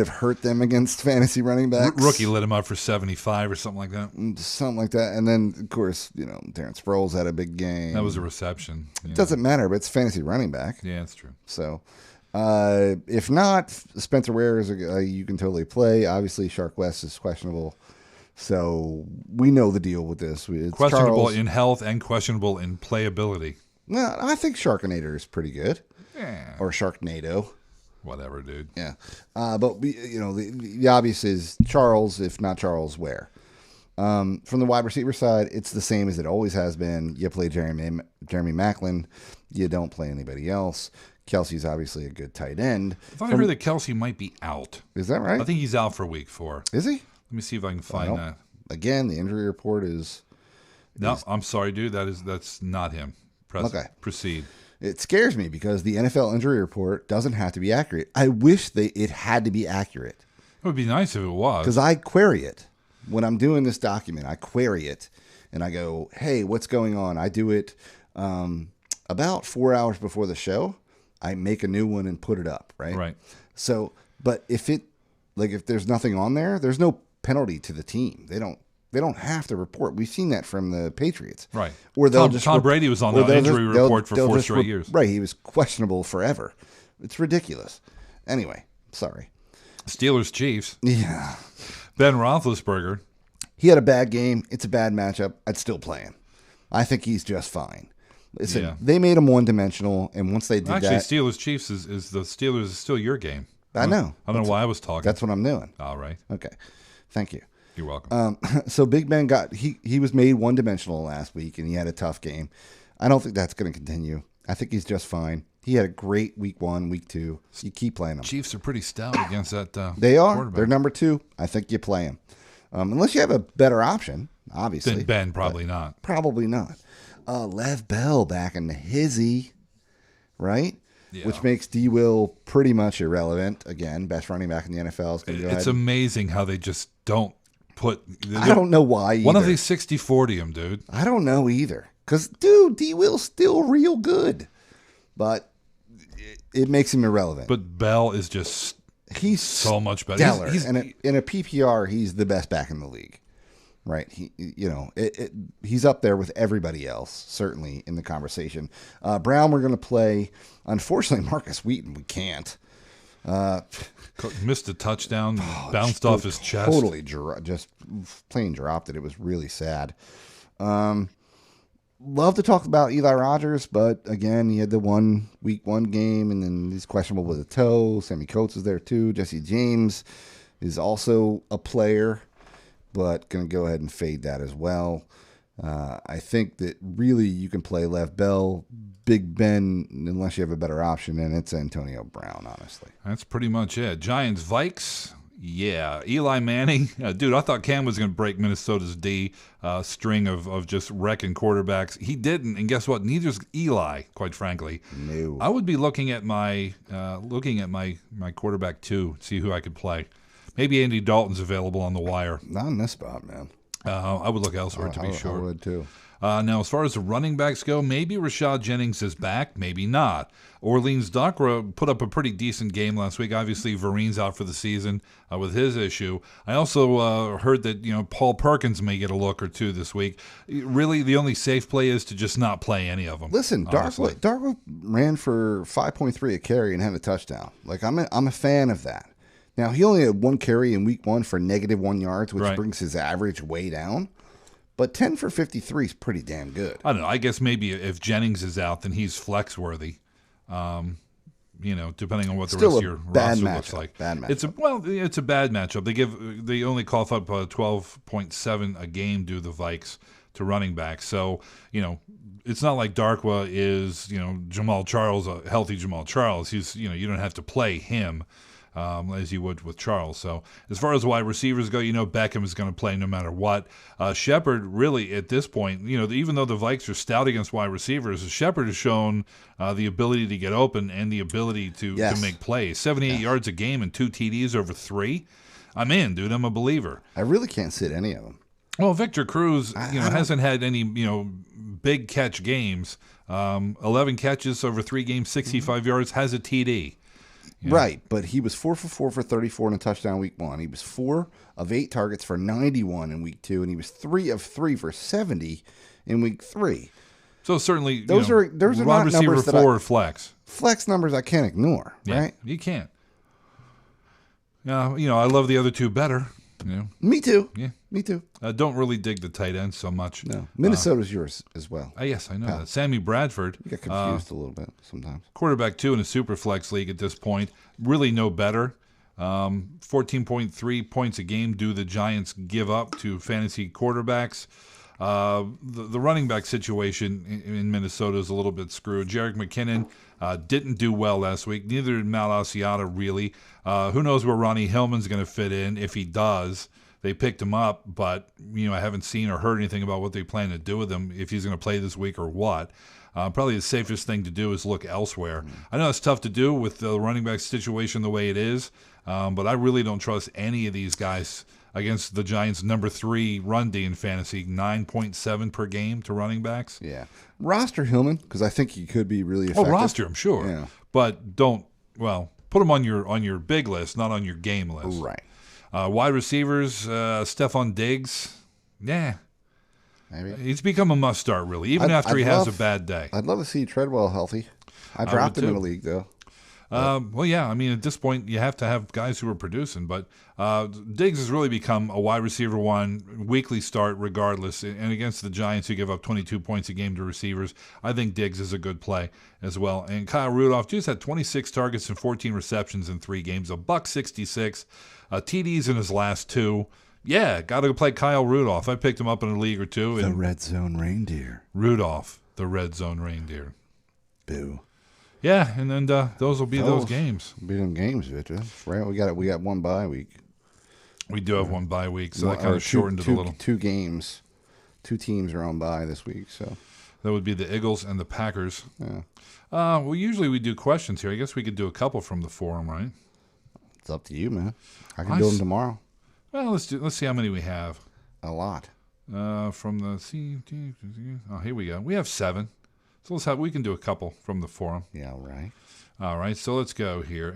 hurt them against fantasy running backs. Rookie lit him up for 75 or something like that. Something like that. And then, of course, Darren Sproles had a big game. That was a reception. It doesn't matter, but it's fantasy running back. Yeah, that's true. So, if not, Spencer Ware is a guy you can totally play. Obviously, Shark West is questionable. So, we know the deal with this. It's questionable Charles. in health and questionable in playability. No, I think Sharkinator is pretty good. Yeah. Or Sharknado. Whatever, dude. Yeah. But, the obvious is Charles, if not Charles, Ware. From the wide receiver side, it's the same as it always has been. You play Jeremy Maclin. You don't play anybody else. Kelsey's obviously a good tight end. I thought I heard that Kelsey might be out. Is that right? I think he's out for week 4. Is he? Let me see if I can find that. Again, the injury report is... No, I'm sorry, dude. That's not him. Proceed. It scares me because the NFL injury report doesn't have to be accurate. I wish it had to be accurate. It would be nice if it was. Because I query it. When I'm doing this document, I query it. And I go, hey, what's going on? I do it about 4 hours before the show. I make a new one and put it up, right? Right. So, but if there's nothing on there, there's no penalty to the team. They don't have to report. We've seen that from the Patriots. Right. Or Tom Brady was on the injury report for 4 straight years. Right. He was questionable forever. It's ridiculous. Anyway, sorry. Steelers Chiefs. Yeah. Ben Roethlisberger. He had a bad game. It's a bad matchup. I'd still play him. I think he's just fine. Listen, They made him one-dimensional, and once they did Actually, Steelers Chiefs is the Steelers is still your game. I know. I don't know why I was talking. That's what I'm doing. All right. Okay. Thank you. You're welcome. So Big Ben he was made one-dimensional last week, and he had a tough game. I don't think that's going to continue. I think he's just fine. He had a great week 1, week 2. You keep playing him. Chiefs are pretty stout against that. They are. They're number 2. I think you play him. Unless you have a better option, obviously. Then Ben, probably not. Probably not. Lev Bell back in the hizzy, right? Yeah. Which makes D. Will pretty much irrelevant. Again, best running back in the NFL is going to go ahead. It's amazing how they just don't put... I don't know why either. Why don't they 60-40 him, dude? I don't know either. Because, dude, D. Will's still real good. But it makes him irrelevant. But Bell is just... He's so much better. Stellar. In a PPR, he's the best back in the league. Right. He's up there with everybody else, certainly in the conversation. Brown, we're going to play. Unfortunately, Marcus Wheaton, we can't. Missed a touchdown, bounced off his chest. Totally just plain dropped it. It was really sad. Love to talk about Eli Rogers, but again, he had the week 1 game, and then he's questionable with a toe. Sammy Coates is there too. Jesse James is also a player, but going to go ahead and fade that as well. I think that really you can play Lev Bell, Big Ben, unless you have a better option, and it's Antonio Brown, honestly. That's pretty much it. Giants, Vikes, yeah. Eli Manning, dude, I thought Cam was going to break Minnesota's D string of just wrecking quarterbacks. He didn't, and guess what? Neither's Eli, quite frankly. No. I would be looking at my quarterback too, see who I could play. Maybe Andy Dalton's available on the wire. Not in this spot, man. I would look elsewhere to be sure. I would too. Now, as far as the running backs go, maybe Rashad Jennings is back, maybe not. Orleans Docra put up a pretty decent game last week. Obviously, Vereen's out for the season with his issue. I also heard that Paul Perkins may get a look or two this week. Really, the only safe play is to just not play any of them. Listen, Darkwa ran for 5.3 a carry and had a touchdown. Like I'm a fan of that. Now, he only had 1 carry in week 1 for -1 yards, which brings his average way down. But 10 for 53 is pretty damn good. I don't know. I guess maybe if Jennings is out, then he's flex worthy. Depending on what the rest of your roster looks like. Bad matchup. It's a bad matchup. They only cough up 12.7 a game due the Vikes to running back. So, it's not like Darkwa is, Jamal Charles, a healthy Jamal Charles. He's, you don't have to play him. as you would with Charles. So as far as wide receivers go, Beckham is going to play no matter what. Shepard, really, at this point, even though the Vikes are stout against wide receivers, Shepard has shown the ability to get open and the ability to make plays. 78 yards a game and 2 TDs over 3. I'm in, dude. I'm a believer. I really can't sit any of them. Well, Victor Cruz, hasn't had any, big catch games. 11 catches over 3 games, 65 yards, has a TD. Right, but he was 4 for 4 for 34 and a touchdown week 1. He was 4 of 8 targets for 91 in week 2, and he was 3 of 3 for 70 in week 3. So certainly, those are wide not numbers that 4 flex. Flex numbers I can't ignore, right? You can't. I love the other 2 better. Me too. Yeah. Me too. I don't really dig the tight end so much. No. Minnesota's yours as well. Yes, I know that. Sammy Bradford. You get confused a little bit sometimes. Quarterback 2 in a super flex league at this point. Really no better. 14.3 points a game do the Giants give up to fantasy quarterbacks. The running back situation in Minnesota is a little bit screwed. Jerick McKinnon didn't do well last week. Neither did Mal Asiata, really. Who knows where Ronnie Hillman's going to fit in if he does. They picked him up, but I haven't seen or heard anything about what they plan to do with him, if he's going to play this week or what. Probably the safest thing to do is look elsewhere. I know it's tough to do with the running back situation the way it is, but I really don't trust any of these guys against the Giants' number 3 run D in fantasy, 9.7 per game to running backs. Yeah. Roster Hillman, because I think he could be really effective. Oh, roster him, sure. Yeah. But put him on your big list, not on your game list. Right. Wide receivers, Stephon Diggs, maybe. He's become a must-start, really, even after he has a bad day. I'd love to see Treadwell healthy. I dropped him in the league, though. At this point, you have to have guys who are producing. But Diggs has really become a wide receiver 1, weekly start regardless. And against the Giants, who give up 22 points a game to receivers, I think Diggs is a good play as well. And Kyle Rudolph just had 26 targets and 14 receptions in 3 games, $166, TDs in his last 2. Yeah, got to play Kyle Rudolph. I picked him up in a league or 2. The red zone reindeer. Rudolph, the red zone reindeer. Boo. Yeah, and then those will be those games. Be them games, Victor. Right? We got one bye week. We do have one bye week, so that kind of shortened it a little. 2 games. 2 teams are on bye this week, so that would be the Eagles and the Packers. Yeah. Usually we do questions here. I guess we could do a couple from the forum, right? It's up to you, man. I can do them tomorrow. Well, let's see how many we have. A lot. From the here we go. We have 7. So we can do a couple from the forum. Yeah, right. All right, so let's go here.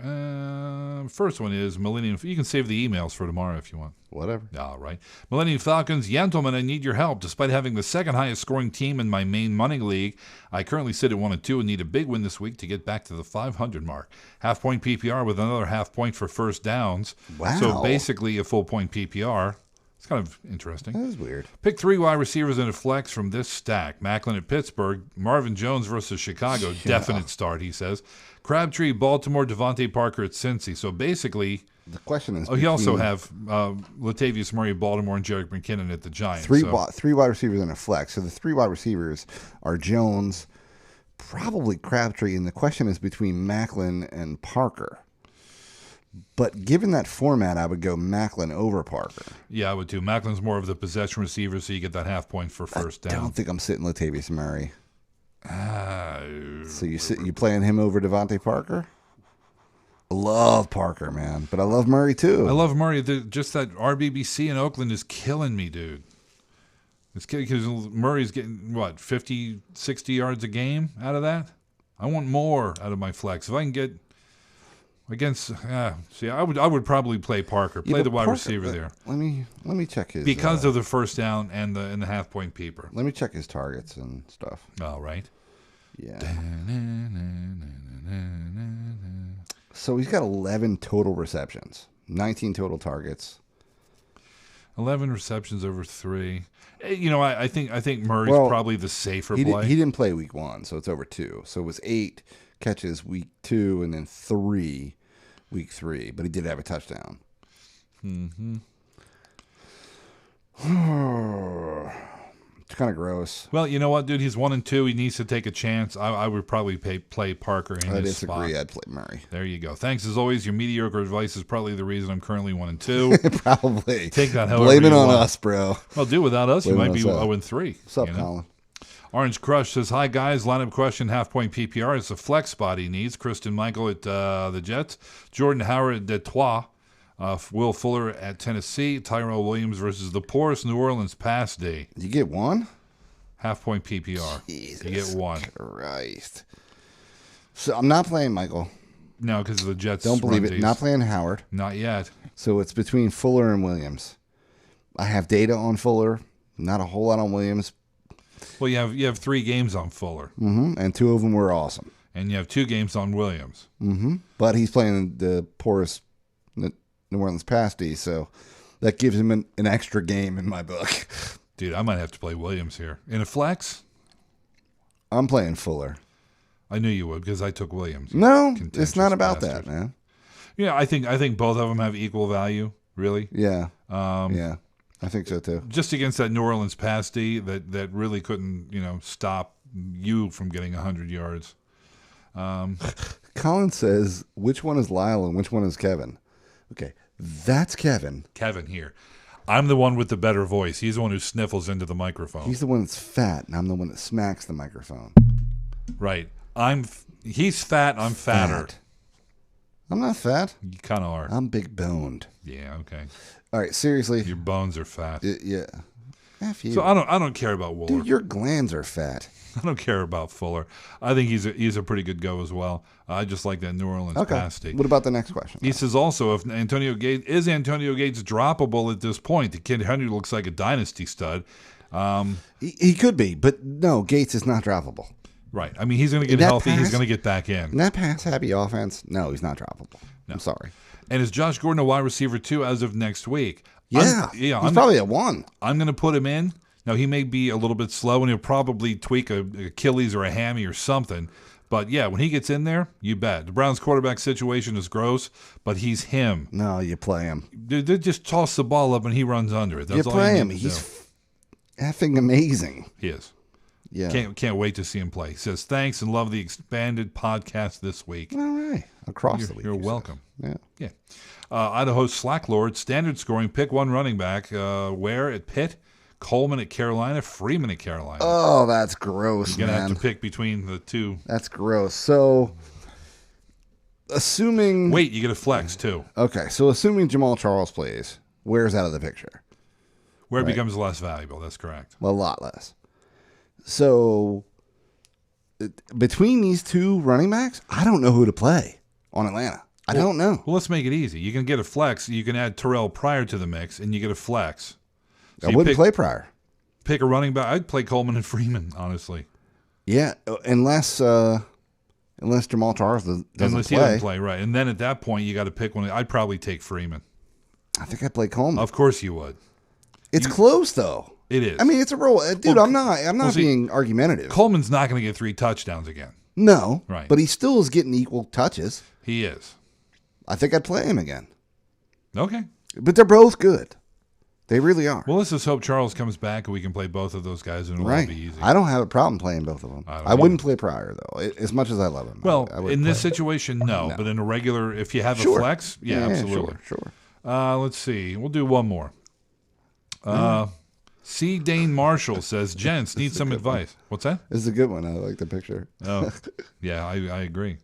First one is Millennium. You can save the emails for tomorrow if you want. Whatever. All right. Millennium Falcons, gentlemen, I need your help. Despite having the second highest scoring team in my main money league, I currently sit at 1-2 and need a big win this week to get back to the 500 mark. Half-point PPR with another half-point for first downs. Wow. So basically a full-point PPR. It's kind of interesting. That is weird. Pick 3 wide receivers in a flex from this stack. Macklin at Pittsburgh, Marvin Jones versus Chicago. Yeah. Definite start, he says. Crabtree, Baltimore, Devontae Parker at Cincy. So basically, the question is, he also have Latavius Murray, Baltimore, and Jerick McKinnon at the Giants. 3 wide receivers in a flex. So the 3 wide receivers are Jones, probably Crabtree, and the question is between Macklin and Parker. But given that format, I would go Macklin over Parker. Yeah, I would too. Macklin's more of the possession receiver, so you get that half point for first down. I don't think I'm sitting Latavius Murray. So you playing him over Devontae Parker? I love Parker, man, but I love Murray too. I love Murray. Just that RBBC in Oakland is killing me, dude. It's killing because Murray's getting, 50, 60 yards a game out of that? I want more out of my flex. If I can get against, I would probably play Parker. Play the wide receiver there. Let me check his because of the first down and the half point peeper. Let me check his targets and stuff. All right. Yeah. So he's got 11 total receptions, 19 total targets. 11 receptions over 3. I think Murray's probably the safer play. He didn't play week 1, so it's over 2. So it was 8 catches week 2 and then 3 week 3, but he did have a touchdown. It's kind of gross. Well, you know what, dude? He's 1-2. He needs to take a chance. I would probably play Parker in his spot. I disagree. I'd play Murray. There you go. Thanks as always. Your mediocre advice is probably the reason I'm currently 1-2. Probably. Take that however Blame it you on want. us, bro. Well, do without us, you Blame might it be on us. 0-3. What's up, you know? Colin? Orange Crush says, hi, guys. Lineup question, half-point PPR. It's a flex spot he needs. Kristen Michael at the Jets. Jordan Howard at Detroit. Will Fuller at Tennessee. Tyrell Williams versus the poorest New Orleans pass day. You get one? Half-point PPR. Jesus You get one. Christ. So I'm not playing Michael. No, because the Jets Don't believe it. runsies. Not playing Howard. Not yet. So it's between Fuller and Williams. I have data on Fuller. Not a whole lot on Williams. Well, you have 3 games on Fuller. And 2 of them were awesome. And you have 2 games on Williams. But he's playing the poorest New Orleans pass D, so that gives him an extra game in my book. Dude, I might have to play Williams here. In a flex? I'm playing Fuller. I knew you would because I took Williams. No, Contentious it's not about bastard. that, man. Yeah, I think both of them have equal value, really. Yeah. Yeah, I think so too. Just against that New Orleans pass D that really couldn't, stop you from getting 100 yards. Colin says, which one is Lyle and which one is Kevin? Okay, that's Kevin. Kevin here. I'm the one with the better voice. He's the one who sniffles into the microphone. He's the one that's fat, and I'm the one that smacks the microphone. Right. He's fat. I'm fatter. Fat. I'm not fat. You kind of are. I'm big boned. Yeah. Okay. All right, seriously. Your bones are fat. Yeah. F you. So I don't care about Wooler. Dude, your glands are fat. I don't care about Fuller. I think he's a pretty good go as well. I just like that New Orleans pass D. What about the next question? He says also, if Antonio Gates droppable at this point? The kid Henry looks like a dynasty stud. He could be, but no, Gates is not droppable. Right. I mean, he's going to get healthy. He's going to get back in. In that pass-happy offense, no, he's not droppable. No. I'm sorry. And is Josh Gordon a wide receiver too as of next week? Yeah. He's probably a 1. I'm going to put him in. Now, he may be a little bit slow, and he'll probably tweak an Achilles or a hammy or something. But, yeah, when he gets in there, you bet. The Browns' quarterback situation is gross, but he's him. No, you play him. They just toss the ball up, and he runs under it. That's You all play you him. need to He's effing amazing. He is. Yeah. Can't wait to see him play. He says, thanks and love the expanded podcast this week. All right. Across the week. You're welcome. Yeah. Yeah. Idaho Slacklord, standard scoring, pick one running back. Where at Pitt? Coleman at Carolina, Freeman at Carolina. Oh, that's gross, You're going to man. have to pick between the two. That's gross. So, assuming... Wait, you get a flex, too. Okay, so assuming Jamal Charles plays, where's out of the picture? Where it becomes less valuable, that's correct. A lot less. So, between these 2 running backs, I don't know who to play on Atlanta. I don't know. Well, let's make it easy. You can get a flex. You can add Terrell Pryor to the mix, and you get a flex. So I wouldn't play Pryor. Pick a running back. I'd play Coleman and Freeman, honestly. Yeah, unless Jamal Charles doesn't Unless he play. doesn't play, right. And then at that point, you got to pick one. I'd probably take Freeman. I think I'd play Coleman. Of course you would. It's close, though. It is. I mean, it's a roll. Dude, Well, I'm not being argumentative. Coleman's not going to get 3 touchdowns again. No. Right. But he still is getting equal touches. He is. I think I'd play him again. Okay. But they're both good. They really are. Well, let's just hope Charles comes back and we can play both of those guys and it'll all be easy. I don't have a problem playing both of them. I wouldn't play Pryor, though, as much as I love him. Well, I would in this play. situation, no. But in a regular, if you have a Sure. flex, yeah, absolutely. Sure. Let's see. We'll do one more. C. Dane Marshall says, gents, need some advice. What's that? This is a good one. I like the picture. Oh, yeah, I agree.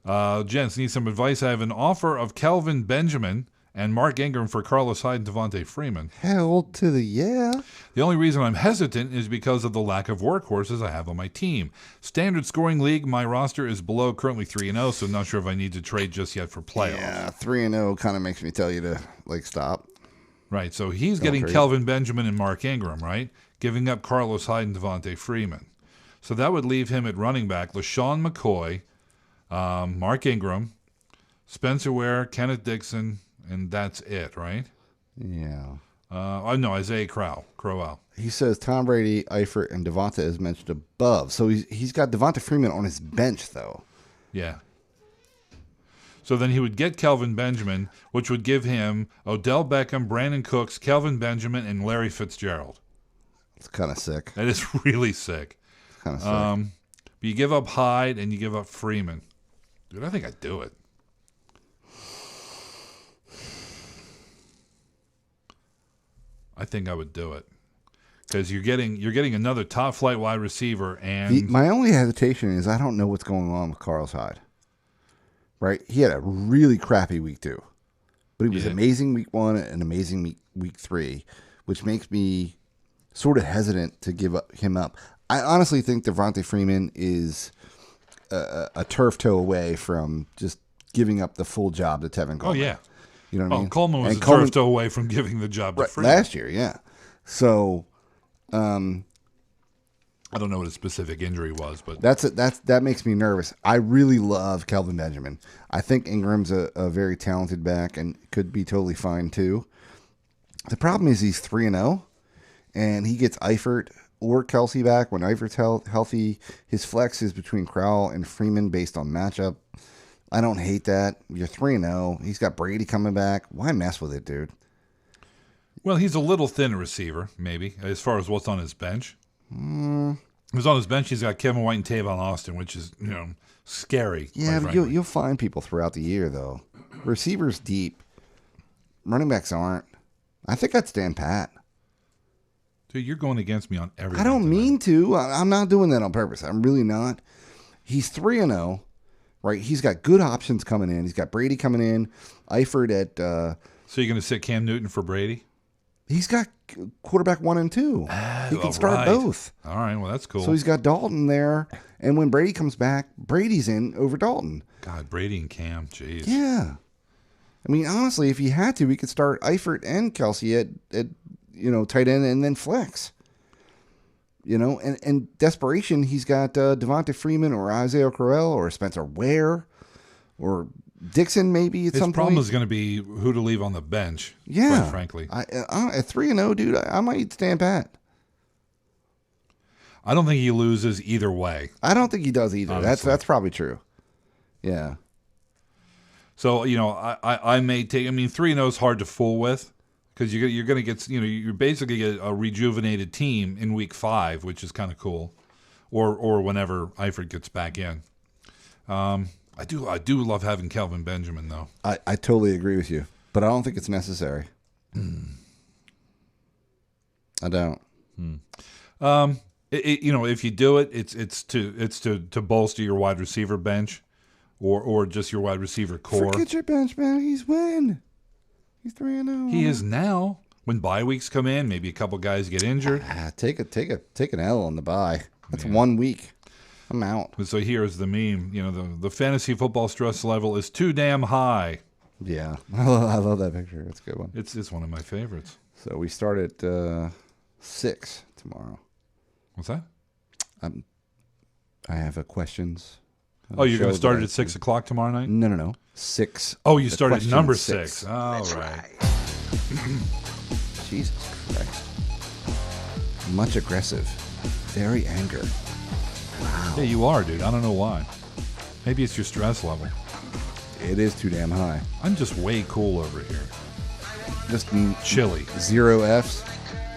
Gents, need some advice. I have an offer of Kelvin Benjamin and Mark Ingram for Carlos Hyde and Devontae Freeman. Hell to the yeah. The only reason I'm hesitant is because of the lack of workhorses I have on my team. Standard scoring league, my roster is below currently 3-0, so I'm not sure if I need to trade just yet for playoffs. Yeah, 3-0 kind of makes me tell you to, stop. Right, so he's getting trade. Kelvin Benjamin and Mark Ingram, right? Giving up Carlos Hyde and Devontae Freeman. So that would leave him at running back, LaShawn McCoy, Mark Ingram, Spencer Ware, Kenneth Dixon, and that's it, right? Yeah. No, Isaiah Crowell. He says Tom Brady, Eifert, and Devonta is mentioned above. So he's got Devonta Freeman on his bench, though. Yeah. So then he would get Kelvin Benjamin, which would give him Odell Beckham, Brandon Cooks, Kelvin Benjamin, and Larry Fitzgerald. It's kind of sick. That is really sick. Kind of sick. But you give up Hyde and you give up Freeman. Dude, I think I'd do it. I think I would do it. Because you're getting another top flight wide receiver, and My only hesitation is I don't know what's going on with Carlos Hyde. Right? He had a really crappy week 2. But he was amazing week 1 and amazing week 3, which makes me sort of hesitant to give him up. I honestly think Devontae Freeman is a turf toe away from just giving up the full job to Tevin Coleman. Oh, yeah. You know what I mean? Coleman was a turf toe away from giving the job to Freeman. Last year, yeah. So, I don't know what his specific injury was, but that makes me nervous. I really love Kelvin Benjamin. I think Ingram's a very talented back and could be totally fine too. The problem is he's 3-0, and he gets Eifert or Kelsey back. When Eifert's healthy, his flex is between Crowell and Freeman based on matchup. I don't hate that. You're 3-0. He's got Brady coming back. Why mess with it, dude? Well, he's a little thin receiver, maybe, as far as what's on his bench. Who's on his bench? He's got Kevin White and Tavon Austin, which is, scary. Yeah, but you'll find people throughout the year, though. Receivers deep. Running backs aren't. I think I'd stand pat. Dude, you're going against me on everything. I don't mean to. I'm not doing that on purpose. I'm really not. He's 3-0, right? He's got good options coming in. He's got Brady coming in. Eifert at... So you're going to sit Cam Newton for Brady? He's got quarterback 1 and 2. He can start both. All right, well, that's cool. So he's got Dalton there. And when Brady comes back, Brady's in over Dalton. God, Brady and Cam, jeez. Yeah. I mean, honestly, if he had to, he could start Eifert and Kelsey at tight end and then flex. And desperation, he's got Devontae Freeman or Isaiah Crowell or Spencer Ware or Dixon maybe at some point. His problem is going to be who to leave on the bench, quite frankly. At 3-0, dude, I might stand pat. I don't think he loses either way. I don't think he does either. Honestly. That's probably true. Yeah. So, I may take, 3-0 is hard to fool with because you're going to get, you're basically get a rejuvenated team in week 5, which is kind of cool, or whenever Eifert gets back in. I do love having Kelvin Benjamin, though. I totally agree with you, but I don't think it's necessary. I don't. If you do it, it's to bolster your wide receiver bench, or just your wide receiver core. Forget your bench, man. He's 3-0. He is now. When bye weeks come in, maybe a couple guys get injured. Take an L on the bye. That's 1 week. I'm out. So here's the meme. The fantasy football stress level is too damn high. Yeah, I love that picture. It's a good one. It's one of my favorites. So we start at 6 tomorrow. What's that? I have questions. You're going to start it at 6 o'clock tomorrow night? No. 6. Oh, you start at number 6. All right. Jesus Christ. Much aggressive. Very anger. Wow. Yeah, you are, dude. I don't know why. Maybe it's your stress level. It is too damn high. I'm just way cool over here. Just chilly. 0 Fs?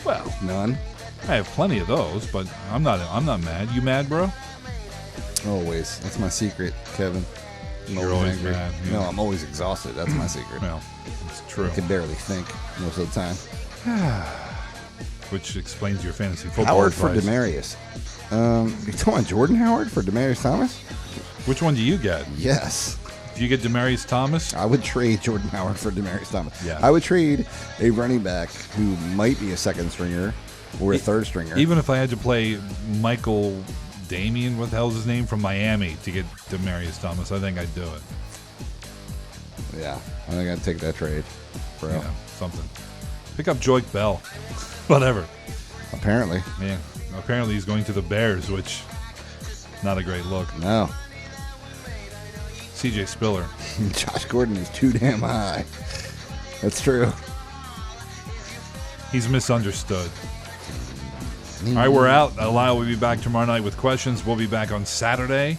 Well, none. I have plenty of those, but I'm not mad. You mad, bro? Always. That's my secret, Kevin. You're always mad. Yeah. No, I'm always exhausted. That's my secret. Well, it's true. I can barely think most of the time. Which explains your fantasy football Howard advice. for Demarius. You talking about Jordan Howard for Demarius Thomas? Which one do you get? Yes. Do you get Demarius Thomas? I would trade Jordan Howard for Demarius Thomas. Yeah. I would trade a running back who might be a second stringer or a third stringer. Even if I had to play Michael Damian, what the hell's his name, from Miami to get Demarius Thomas, I think I'd do it. Yeah, I think I'd take that trade, bro. Yeah, something. Pick up Joyke Bell. Whatever. Apparently. Yeah. Apparently he's going to the Bears, which not a great look. No. CJ Spiller. Josh Gordon is too damn high. That's true. He's misunderstood. All right, we're out. Lyle will be back tomorrow night with questions. We'll be back on Saturday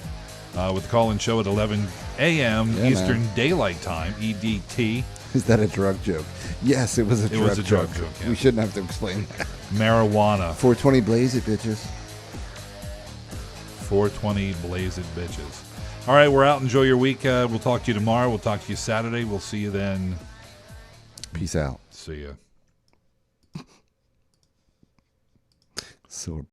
with the call-in show at 11 a.m. Eastern Daylight Time, EDT. Is that a drug joke? Yes, it was a drug joke. Yeah. We shouldn't have to explain that. Marijuana. 420 blaze it, bitches. 420 blaze it, bitches. All right, we're out. Enjoy your week. We'll talk to you tomorrow. We'll talk to you Saturday. We'll see you then. Peace out. See ya. So